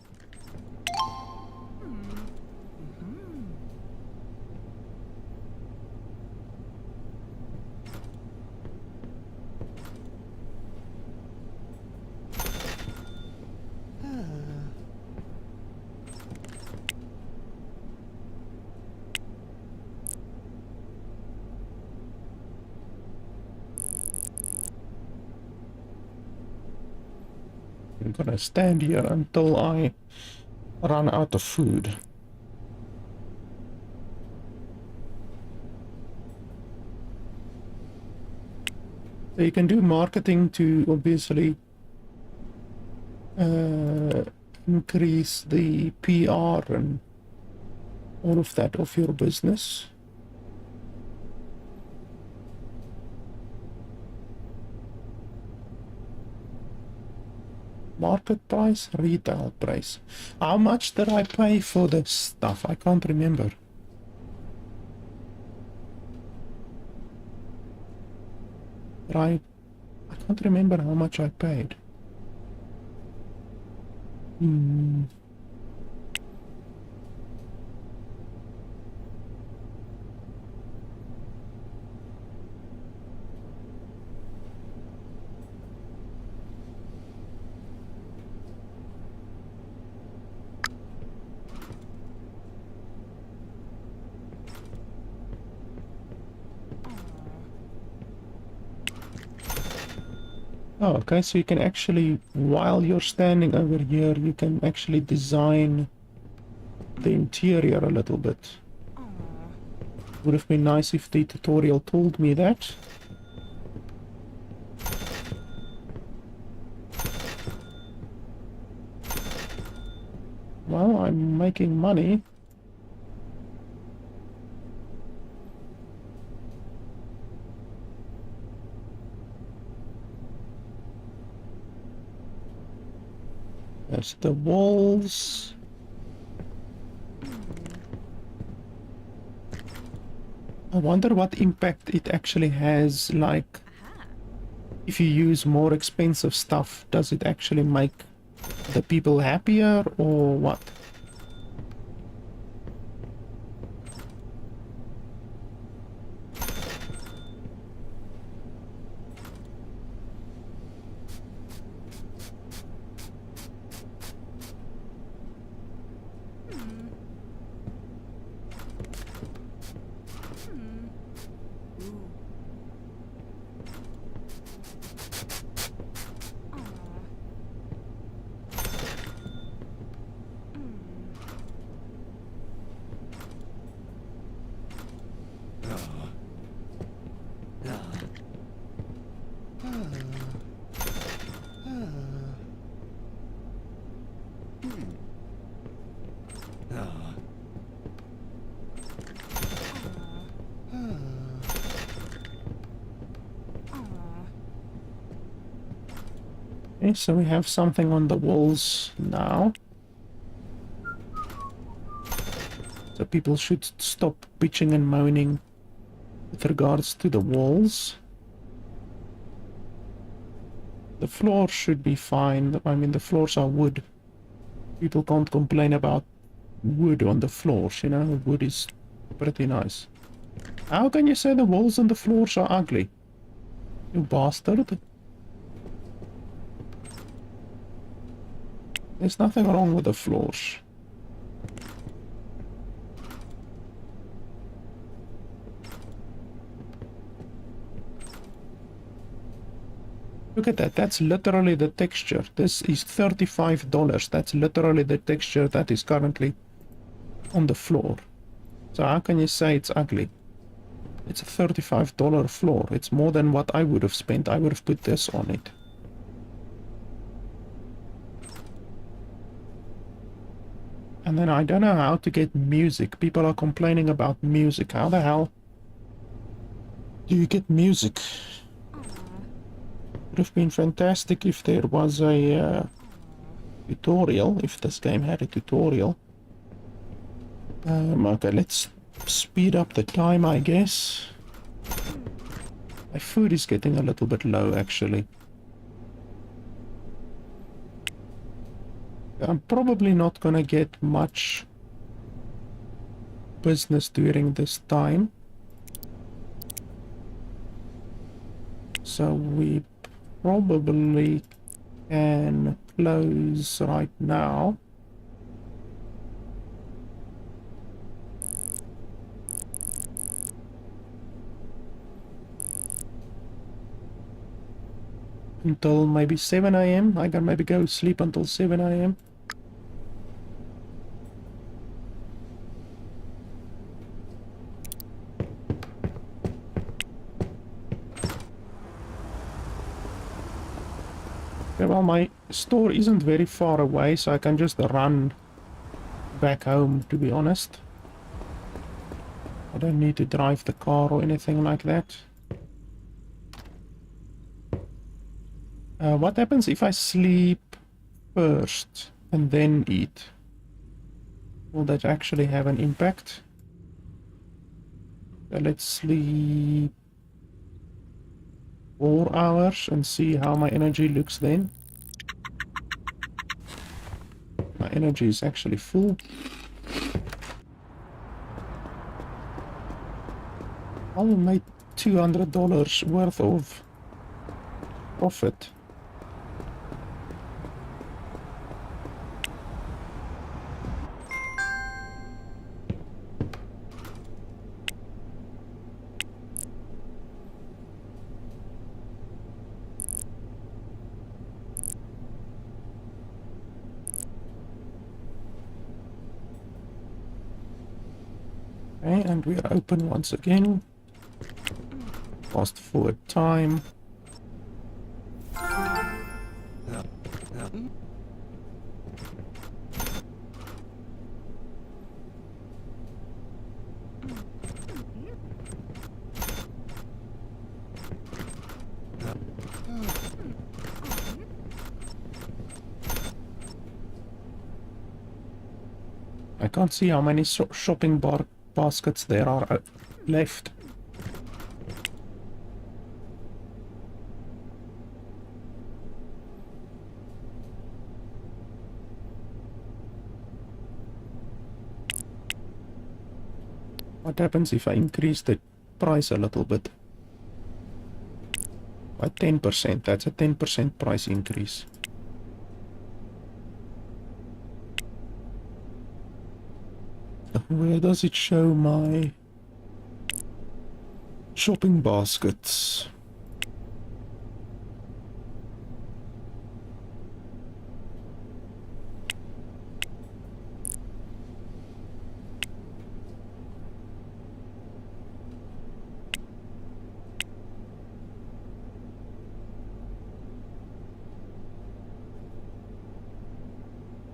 I'm gonna stand here until I run out of food. So you can do marketing to obviously increase the PR and all of that of your business. Market price, retail price. How much did I pay for this stuff? I can't remember. I can't remember how much I paid. Oh, okay, so you can actually, while you're standing over here, you can actually design the interior a little bit. Would have been nice if the tutorial told me that. Well, I'm making money. There's the walls. I wonder what impact it actually has, like, if you use more expensive stuff, does it actually make the people happier or what? Okay, so we have something on the walls now. So people should stop bitching and moaning with regards to the walls. The floor should be fine. I mean, the floors are wood. People can't complain about wood on the floors, you know? Wood is pretty nice. How can you say the walls and the floors are ugly? You bastard. There's nothing wrong with the floors. Look at that, that's literally the texture. This is $35. That's literally the texture that is currently on the floor. So how can you say it's ugly? It's a $35 floor. It's more than what I would have spent. I would have put this on it. And then I don't know how to get music. People are complaining about music. How the hell do you get music? Would have been fantastic if there was a tutorial, if this game had a tutorial. Okay, let's speed up the time, I guess. My food is getting a little bit low, actually. I'm probably not gonna get much business during this time. So we probably can close right now. Until maybe 7 AM. I can maybe go sleep until 7 AM. Okay, well, my store isn't very far away, so I can just run back home, to be honest. I don't need to drive the car or anything like that. What happens if I sleep first and then eat? Will that actually have an impact? Let's sleep 4 hours and see how my energy looks then. My energy is actually full. I will make $200 worth of profit. Okay, and we are open once again. Fast forward time. I can't see how many shopping baskets there are left. What happens if I increase the price a little bit? By 10%, that's a 10% price increase. Where does it show my shopping baskets?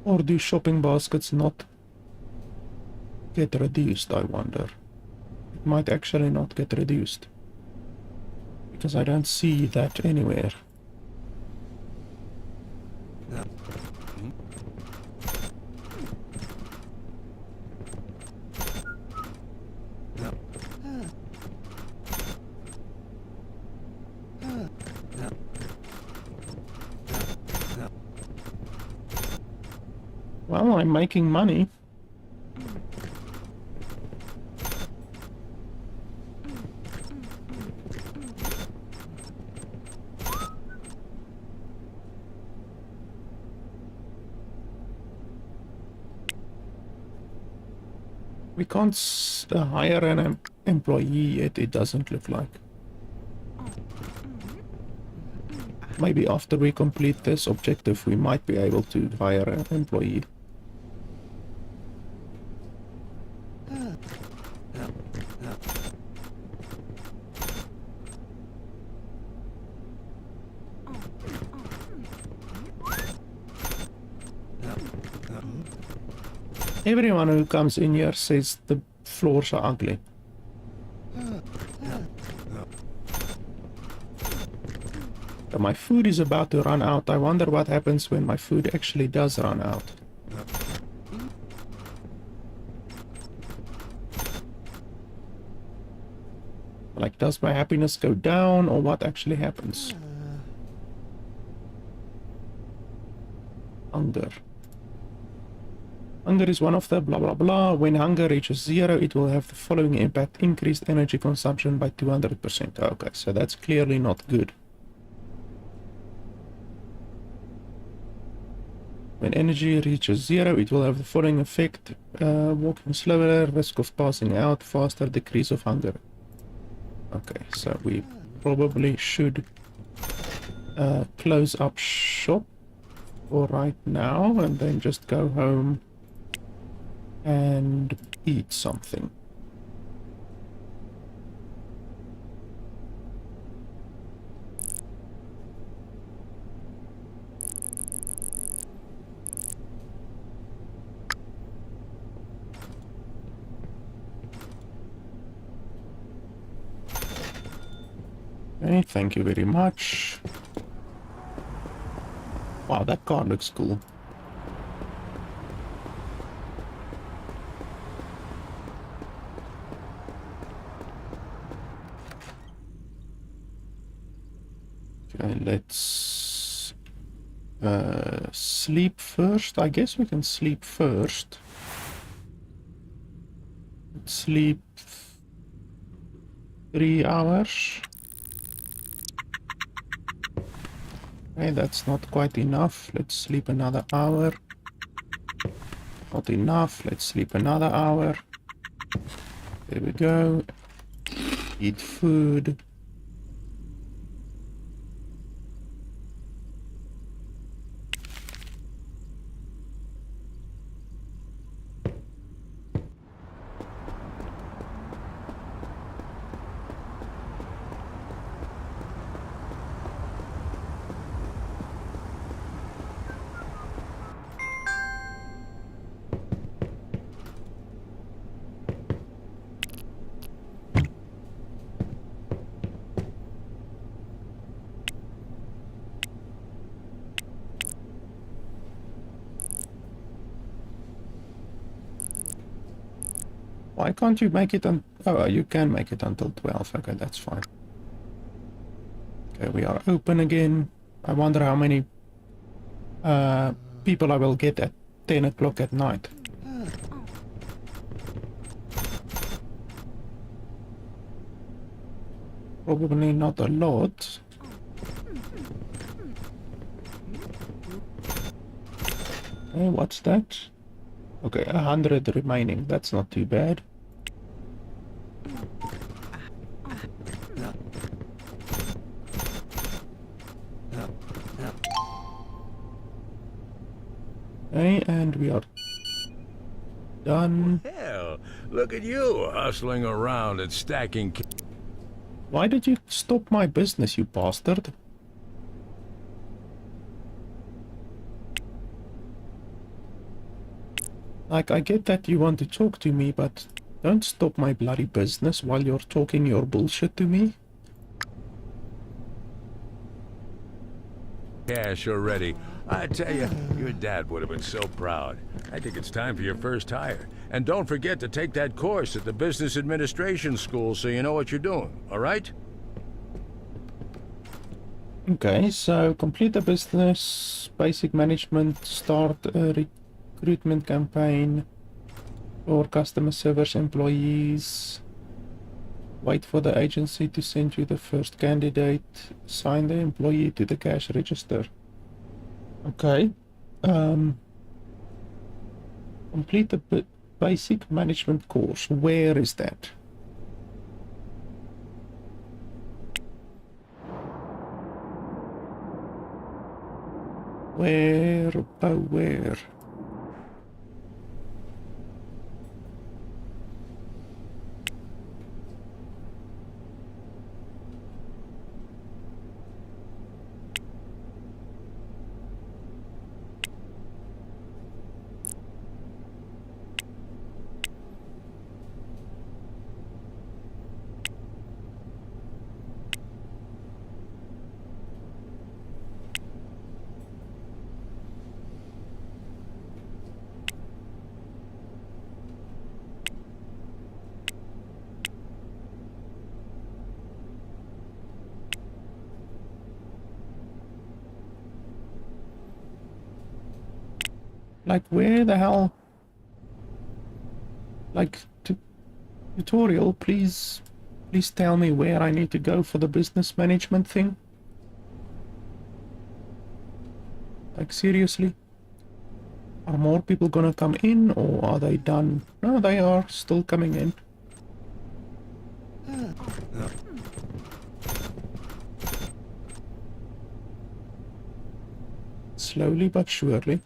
Or do shopping baskets not get reduced, I wonder? It might actually not get reduced, because I don't see that anywhere. Well, I'm making money. We can't hire an employee yet, it doesn't look like. Maybe after we complete this objective, we might be able to hire an employee. Everyone who comes in here says the floors are ugly. So my food is about to run out. I wonder what happens when my food actually does run out. Like, does my happiness go down, or what actually happens? Hunger. Hunger is one of the blah blah blah. When hunger reaches 0, it will have the following impact: increased energy consumption by 200%. Okay, so that's clearly not good. When energy reaches 0, it will have the following effect: walking slower, risk of passing out faster, decrease of hunger. Okay, so we probably should close up shop for right now and then just go home and eat something. Okay, thank you very much. Wow, that car looks cool. Okay, let's sleep first. I guess we can sleep first. Let's sleep 3 hours. Okay, that's not quite enough. Let's sleep another hour. Not enough. Let's sleep another hour. There we go. Eat food. Why can't you make it on... Oh, you can make it until 12. Okay, that's fine. Okay, we are open again. I wonder how many people I will get at 10 o'clock at night. Probably not a lot. Okay, what's that? Okay, 100 remaining. That's not too bad. Okay, and we are done. Hell, look at you hustling around and stacking. Why did you stop my business, you bastard? Like, I get that you want to talk to me, but don't stop my bloody business while you're talking your bullshit to me. Cash already. I tell you, your dad would have been so proud. I think it's time for your first hire. And don't forget to take that course at the Business Administration School so you know what you're doing, all right? Okay, so complete the business, basic management, start a recruitment campaign for customer service employees, wait for the agency to send you the first candidate, assign the employee to the cash register. Okay, complete the basic management course. Where is that? Where? Oh, where? Like, where the hell? Like, tutorial, please tell me where I need to go for the business management thing. Like, seriously? Are more people gonna come in, or are they done? No, they are still coming in. Slowly but surely.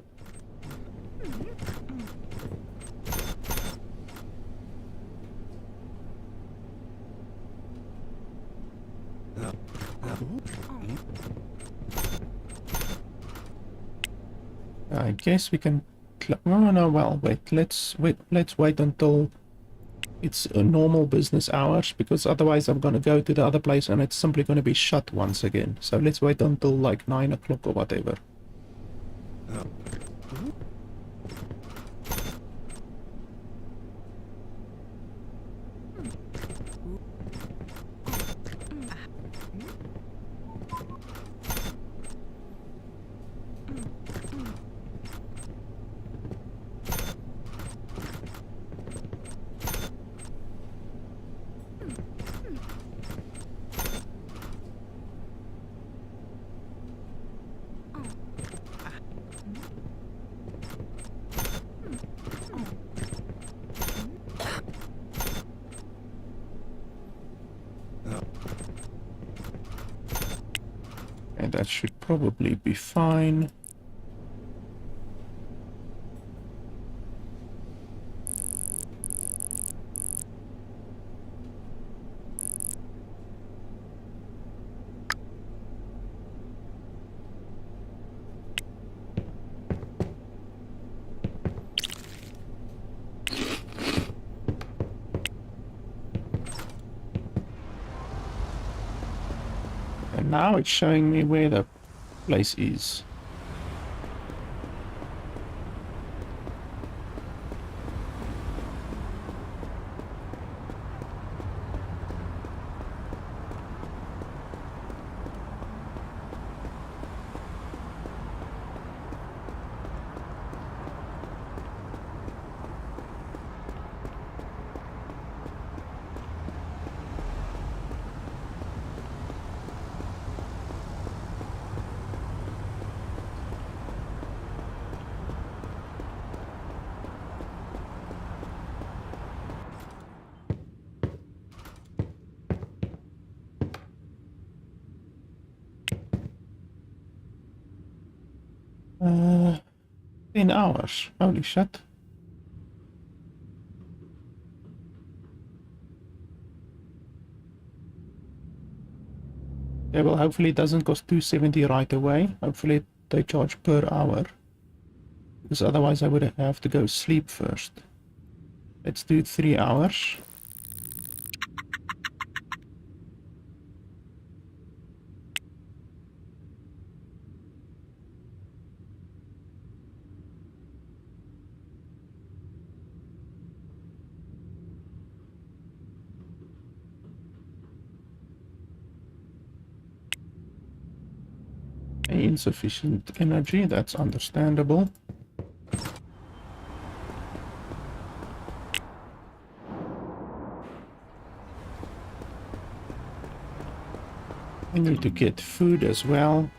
I guess we can. No. Well, let's wait until it's normal business hours, because otherwise I'm gonna go to the other place and it's simply gonna be shut once again. So let's wait until like 9 o'clock or whatever. And that should probably be fine. And now it's showing me where the place is. Uh, 10 hours. Holy shit. Yeah, well, hopefully it doesn't cost 270 right away. Hopefully they charge per hour. Because otherwise I would have to go sleep first. Let's do 3 hours. Insufficient energy, that's understandable. I need to get food as well.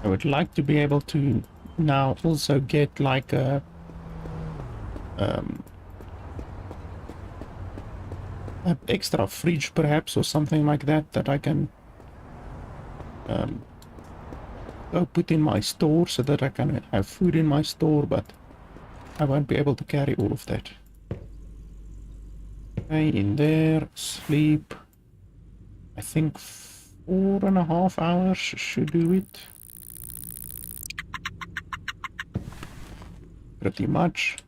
I would like to be able to now also get like a extra fridge perhaps, or something like that, that I can go put in my store so that I can have food in my store. But I won't be able to carry all of that. Okay, in there, sleep. I think 4.5 hours should do it. Pretty much.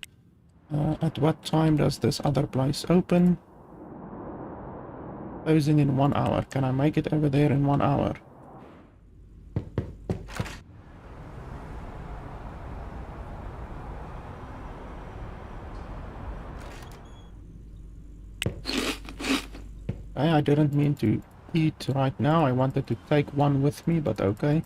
At what time does this other place open? Closing in 1 hour. Can I make it over there in 1 hour? I didn't mean to eat right now. I wanted to take one with me, but okay.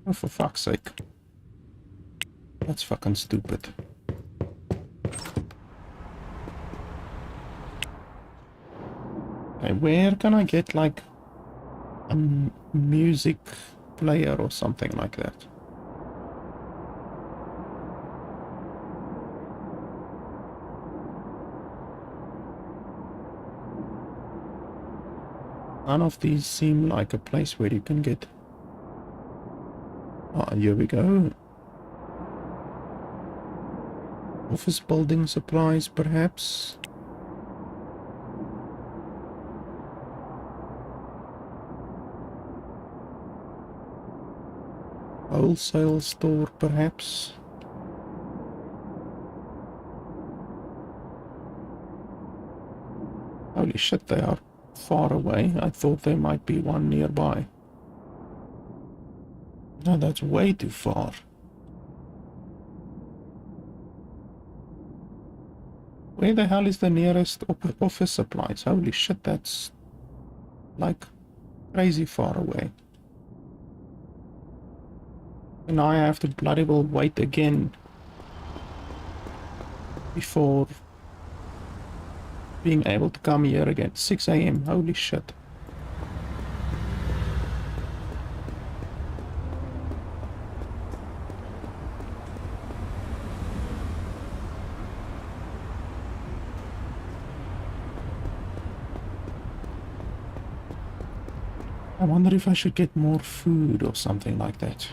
Oh, for fuck's sake. That's fucking stupid. Okay, where can I get like a music player or something like that? None of these seem like a place where you can get... Ah, here we go. Office building supplies, perhaps? Wholesale store, perhaps? Holy shit, they are far away. I thought there might be one nearby. No, that's way too far. Where the hell is the nearest office supplies? Holy shit, that's like crazy far away. And now I have to bloody well wait again before being able to come here again. 6 AM, holy shit. I wonder if I should get more food or something like that.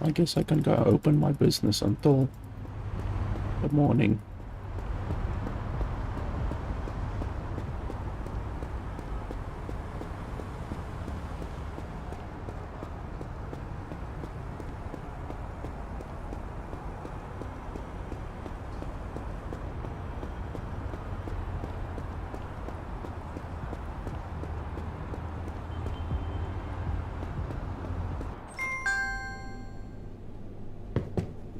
I guess I can go open my business until the morning.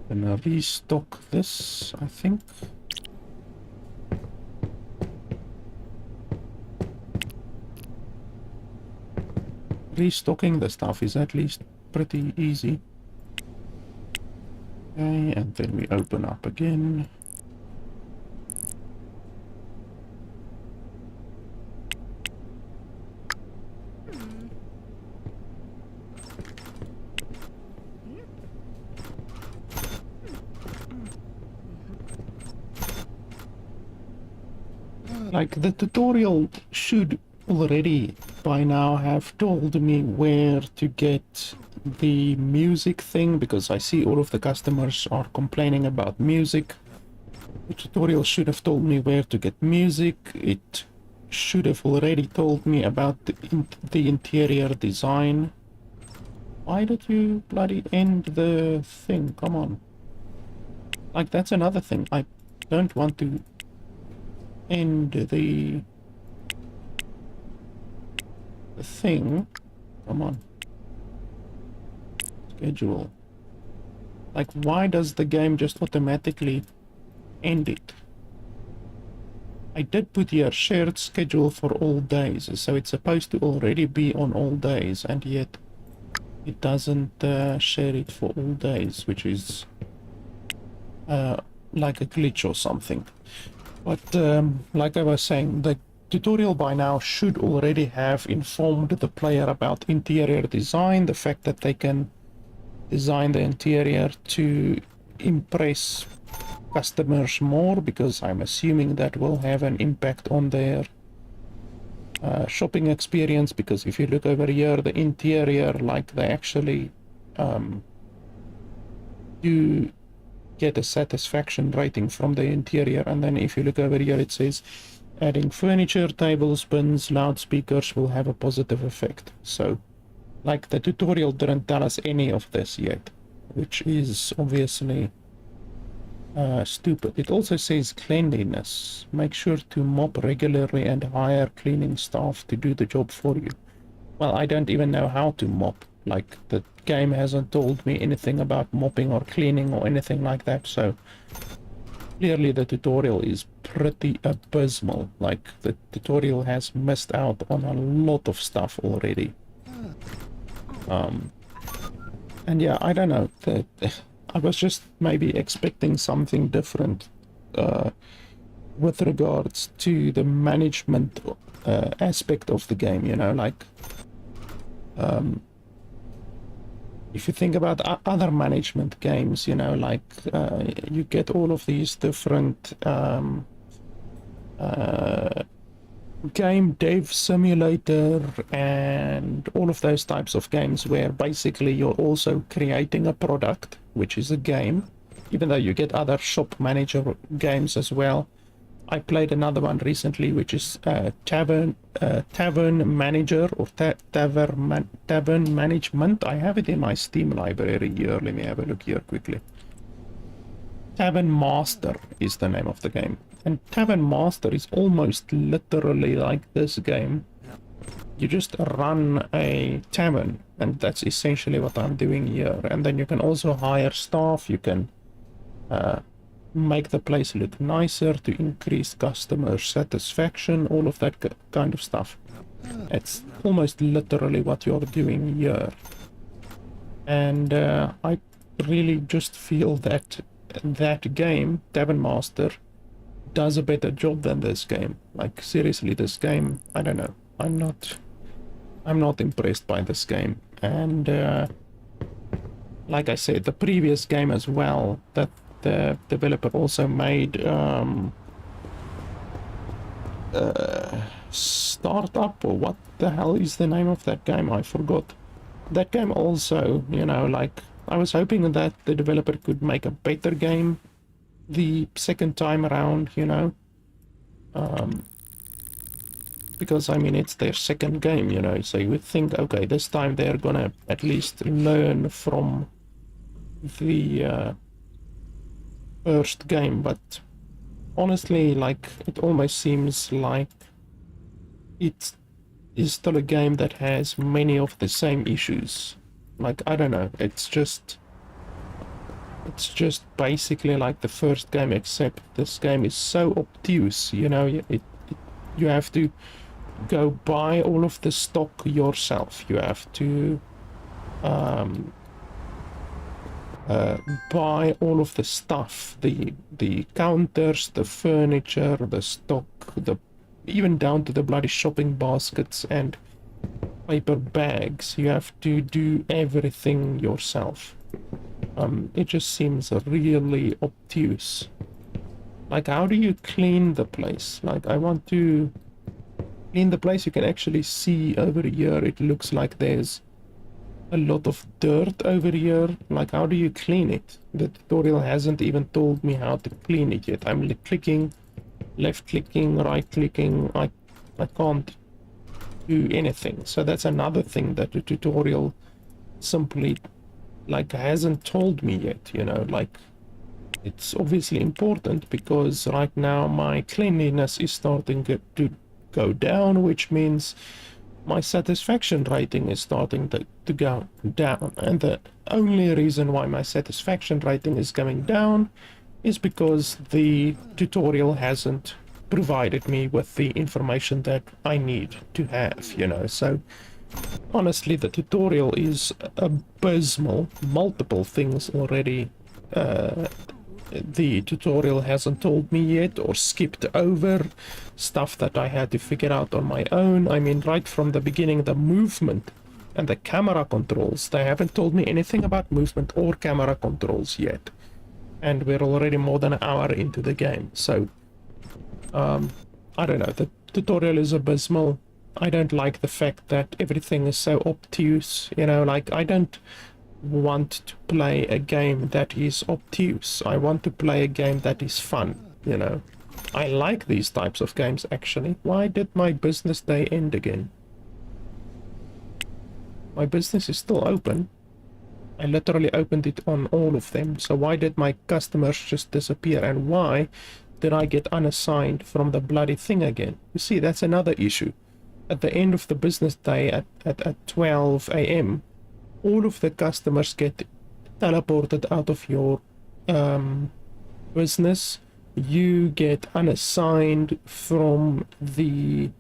Gonna restock this, I think. Restocking the stuff is at least pretty easy. Okay, and then we open up again. Like, the tutorial should already by now have told me where to get the music thing, because I see all of the customers are complaining about music. The tutorial should have told me where to get music. It should have already told me about the interior design. Why did you bloody end the thing? Come on. Like, that's another thing. I don't want to end the thing. Come on. Schedule. Like, why does the game just automatically end it? I did put here shared schedule for all days, so it's supposed to already be on all days, and yet it doesn't share it for all days, which is like a glitch or something. But like I was saying, the tutorial by now should already have informed the player about interior design, the fact that they can design the interior to impress customers more, because I'm assuming that will have an impact on their shopping experience. Because if you look over here, the interior, like, they actually do get a satisfaction rating from the interior. And then if you look over here, it says adding furniture, tables, bins, loudspeakers will have a positive effect. So, like, the tutorial didn't tell us any of this yet, which is obviously stupid. It also says cleanliness. Make sure to mop regularly and hire cleaning staff to do the job for you. Well, I don't even know how to mop. Like, the game hasn't told me anything about mopping or cleaning or anything like that, so clearly the tutorial is pretty abysmal. Like, the tutorial has missed out on a lot of stuff already. And yeah, I don't know. I was just maybe expecting something different with regards to the management aspect of the game, you know, like if you think about other management games, you know, like you get all of these different game dev simulator and all of those types of games where basically you're also creating a product, which is a game, even though you get other shop manager games as well. I played another one recently, which is Tavern Manager, or Tavern Management. I have it in my Steam library here. Let me have a look here quickly. Tavern Master is the name of the game. And Tavern Master is almost literally like this game. You just run a tavern, and that's essentially what I'm doing here. And then you can also hire staff. You can make the place look nicer to increase customer satisfaction, all of that kind of stuff. It's almost literally what you're doing here. And I really just feel that that game, Tavern Master, does a better job than this game. Like, seriously, this game, I don't know. I'm not impressed by this game. And like I said, the previous game as well, that the developer also made Startup, or what the hell is the name of that game? I forgot. That game also, you know, like, I was hoping that the developer could make a better game the second time around, you know, because I mean, it's their second game, you know, so you would think, okay, this time they're gonna at least learn from the first game. But honestly, like, it almost seems like it is still a game that has many of the same issues. Like, I don't know, it's just basically like the first game, except this game is so obtuse, you know. You have to go buy all of the stock yourself. You have to buy all of the stuff, the counters, the furniture, the stock, even down to the bloody shopping baskets and paper bags. You have to do everything yourself. It just seems really obtuse. Like, how do you clean the place? Like, I want to clean the place. You can actually see over here, it looks like there's a lot of dirt over here. Like, how do you clean it? The tutorial hasn't even told me how to clean it yet. I'm clicking, left clicking, right clicking. I can't do anything. So that's another thing that the tutorial simply, like, hasn't told me yet, you know. Like, it's obviously important because right now my cleanliness is starting to go down, which means my satisfaction rating is starting to go down. And the only reason why my satisfaction rating is going down is because the tutorial hasn't provided me with the information that I need to have, you know. So honestly, the tutorial is abysmal. Multiple things already the tutorial hasn't told me yet, or skipped over stuff that I had to figure out on my own. I mean, right from the beginning, the movement and the camera controls, they haven't told me anything about movement or camera controls yet, and we're already more than an hour into the game. So I don't know, the tutorial is abysmal. I don't like the fact that everything is so obtuse, you know, like I don't want to play a game that is obtuse. I want to play a game that is fun, you know. I like these types of games, actually. Why did my business day end again? My business is still open. I literally opened it on all of them, so why did my customers just disappear, and why did I get unassigned from the bloody thing again? You see, that's another issue. At the end of the business day at 12 a.m, all of the customers get teleported out of your business. You get unassigned from the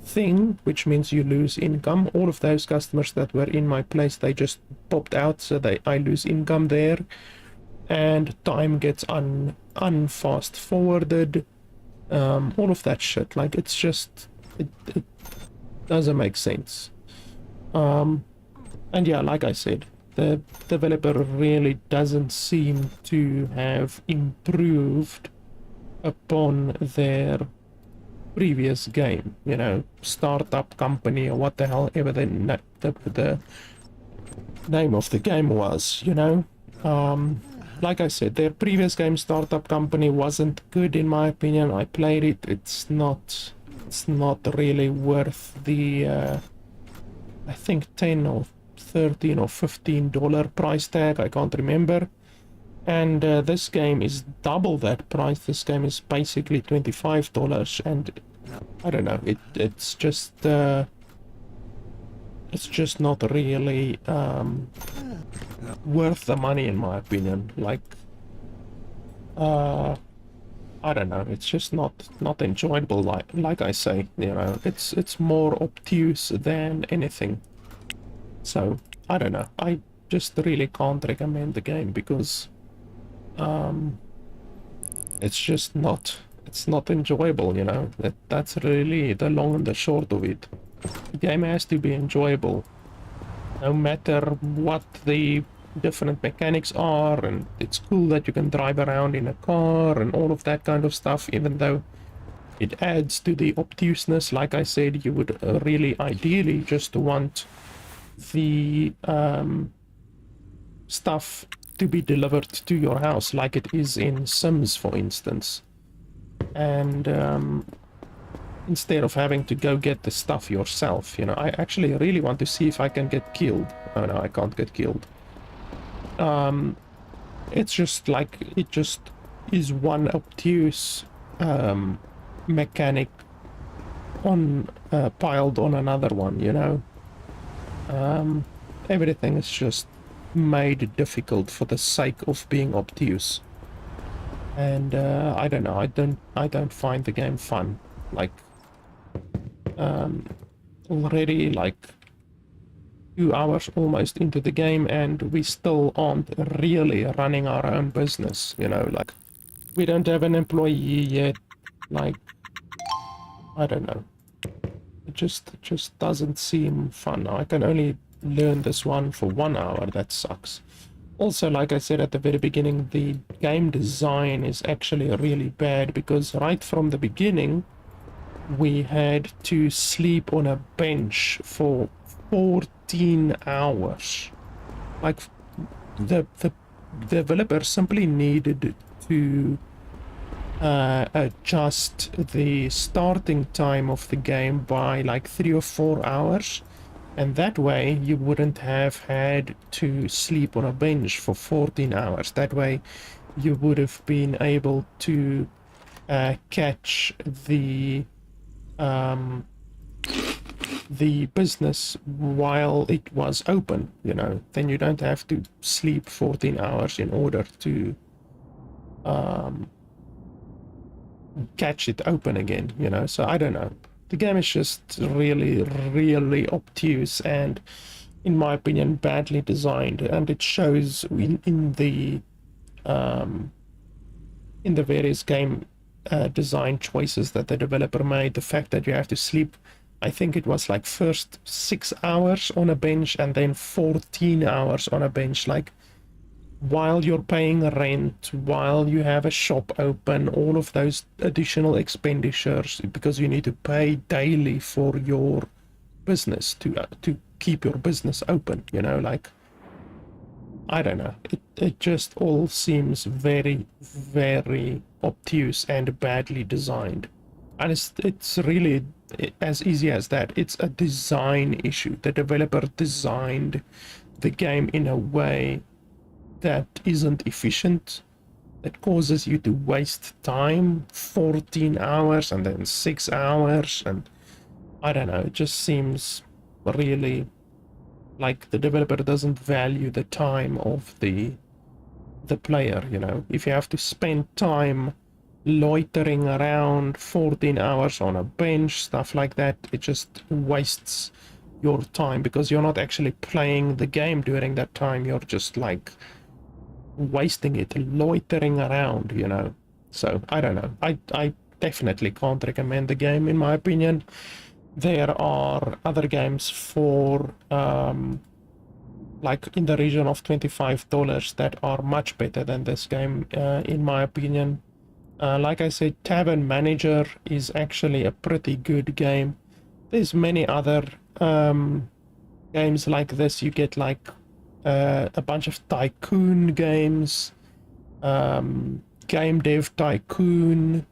thing, which means you lose income. All of those customers that were in my place, they just popped out, so I lose income there, and time gets unfast forwarded. All of that shit, like, it's just it doesn't make sense. And yeah, like I said, the developer really doesn't seem to have improved upon their previous game, you know, startup company, or what the hell ever the name of the game was, you know. Like I said, their previous game, startup company, wasn't good in my opinion. I played it. It's not really worth the I think 10 or 13 or $15 price tag, I can't remember. And this game is double that price. This game is basically $25, and I don't know, it's just not really worth the money in my opinion. Like I don't know, it's just not enjoyable. Like I say, you know, it's more obtuse than anything. So I don't know, I just really can't recommend the game, because it's not enjoyable, you know. That's really the long and the short of it. The game has to be enjoyable, no matter what the different mechanics are. And it's cool that you can drive around in a car and all of that kind of stuff, even though it adds to the obtuseness. Like I said, you would really ideally just want the stuff to be delivered to your house, like it is in Sims, for instance. And instead of having to go get the stuff yourself, you know. I actually really want to see if I can get killed. Oh no, I can't get killed. It's just like, it just is one obtuse mechanic on piled on another one, you know. Everything is just made difficult for the sake of being obtuse. And I don't know, I don't find the game fun. Like already like 2 hours almost into the game, and we still aren't really running our own business, you know. Like, we don't have an employee yet. Like, I don't know, it just doesn't seem fun. I can only learn this one for 1 hour. That sucks. Also, like I said at the very beginning, the game design is actually really bad, because right from the beginning we had to sleep on a bench for 14 hours. Like, the developer simply needed to adjust the starting time of the game by like 3 or 4 hours, and that way you wouldn't have had to sleep on a bench for 14 hours. That way you would have been able to catch the business while it was open, you know. Then you don't have to sleep 14 hours in order to catch it open again, you know. So I don't know, the game is just really obtuse and, in my opinion, badly designed, and it shows in the various game design choices that the developer made. The fact that you have to sleep, I think it was like first 6 hours on a bench and then 14 hours on a bench, like while you're paying rent, while you have a shop open, all of those additional expenditures, because you need to pay daily for your business to keep your business open, you know, like, I don't know, it just all seems very obtuse and badly designed. And it's really as easy as that. It's a design issue. The developer designed the game in a way that isn't efficient, that causes you to waste time, 14 hours and then 6 hours, and I don't know, it just seems really like the developer doesn't value the time of the player, you know. If you have to spend time loitering around 14 hours on a bench, stuff like that, it just wastes your time, because you're not actually playing the game during that time, you're just like wasting it loitering around, you know. So I don't know, I definitely can't recommend the game, in my opinion. There are other games for like in the region of $25 that are much better than this game, in my opinion. Like I said, Tavern Manager is actually a pretty good game. There's many other games like this. You get like a bunch of tycoon games, Game Dev Tycoon,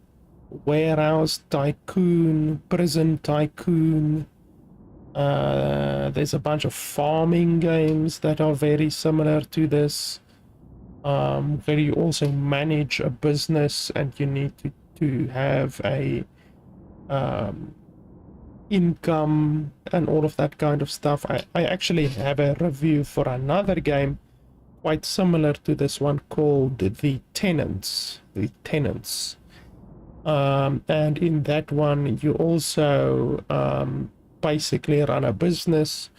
Warehouse Tycoon, Prison Tycoon. There's a bunch of farming games that are very similar to this, where you also manage a business and you need to have a income and all of that kind of stuff. I actually have a review for another game quite similar to this one called The Tenants. And in that one you also basically run a business.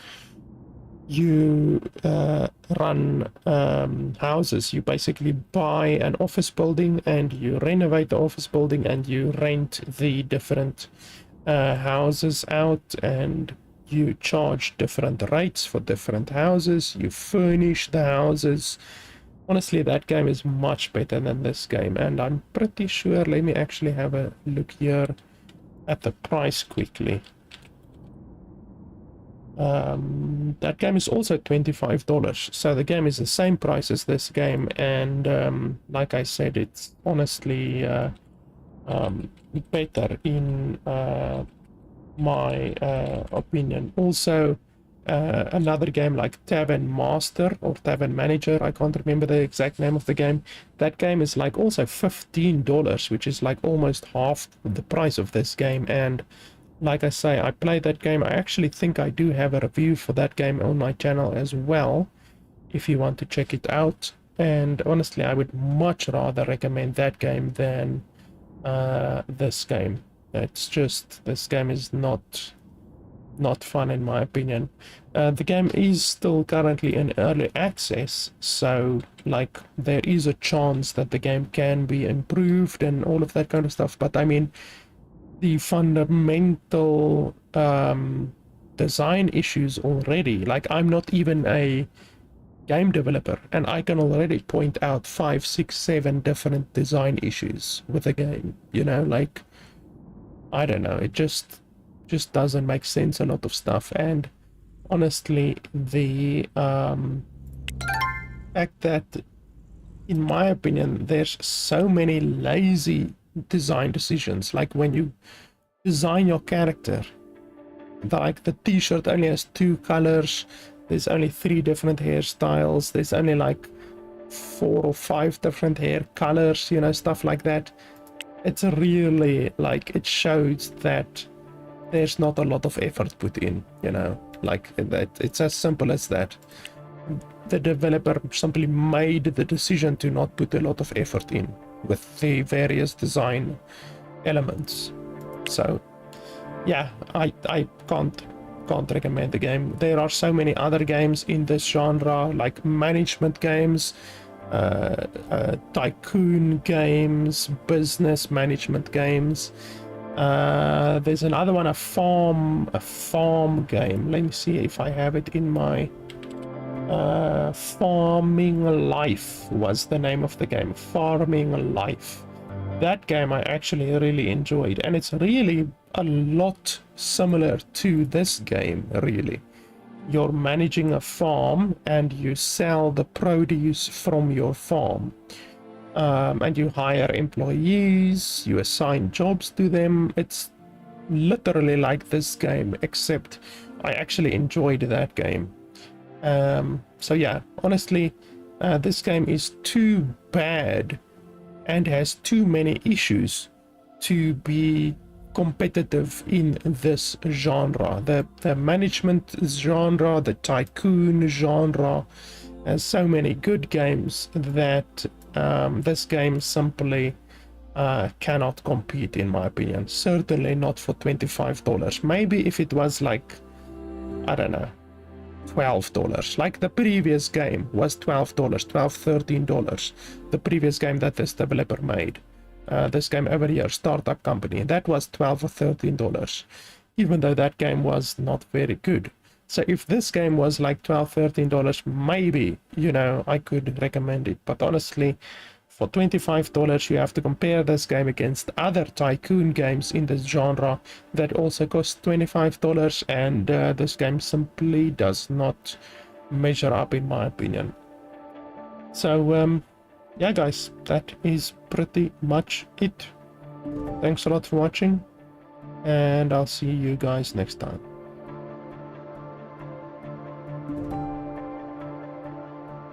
You run houses. You basically buy an office building and you renovate the office building and you rent the different houses out, and you charge different rates for different houses. You furnish the houses. Honestly, that game is much better than this game, and I'm pretty sure, let me actually have a look here at the price quickly. That game is also $25, so the game is the same price as this game, and like I said, it's honestly better in my opinion. Also, another game like Tavern Master or Tavern Manager, I can't remember the exact name of the game, that game is like also $15, which is like almost half the price of this game. And like I say, I played that game. I actually think I do have a review for that game on my channel as well, if you want to check it out. And honestly, I would much rather recommend that game than this game. It's just, this game is not fun in my opinion. The game is still currently in early access, so like there is a chance that the game can be improved and all of that kind of stuff, but I mean, the fundamental design issues already, like I'm not even a game developer and I can already point out 5, 6, 7 different design issues with the game, you know, like I don't know, it just doesn't make sense, a lot of stuff. And honestly, the fact that, in my opinion, there's so many lazy design decisions, like when you design your character, like the t-shirt only has 2 colors, there's only 3 different hairstyles, there's only like 4 or 5 different hair colors, you know, stuff like that. It's really like, it shows that there's not a lot of effort put in, you know, like that. It's as simple as that. The developer simply made the decision to not put a lot of effort in with the various design elements. So yeah, I can't recommend the game. There are so many other games in this genre, like management games, tycoon games, business management games. There's another one, a farm game. Let me see if I have it in my Farming Life was the name of the game. Farming Life. That game I actually really enjoyed, and it's really a lot similar to this game. Really, you're managing a farm and you sell the produce from your farm, and you hire employees, you assign jobs to them. It's literally like this game, except I actually enjoyed that game. So yeah, honestly, this game is too bad and has too many issues to be competitive in this genre. The management genre, the tycoon genre, has so many good games that this game simply cannot compete, in my opinion. Certainly not for $25. Maybe if it was like, I don't know, $12, like the previous game was $13. The previous game that this developer made, this game over here, Startup Company, that was $12 or $13, even though that game was not very good. So if this game was like $12, $13, maybe, you know, I could recommend it. But honestly, for $25, you have to compare this game against other tycoon games in this genre that also cost $25, and this game simply does not measure up, in my opinion. So, yeah, guys, that is pretty much it. Thanks a lot for watching, and I'll see you guys next time.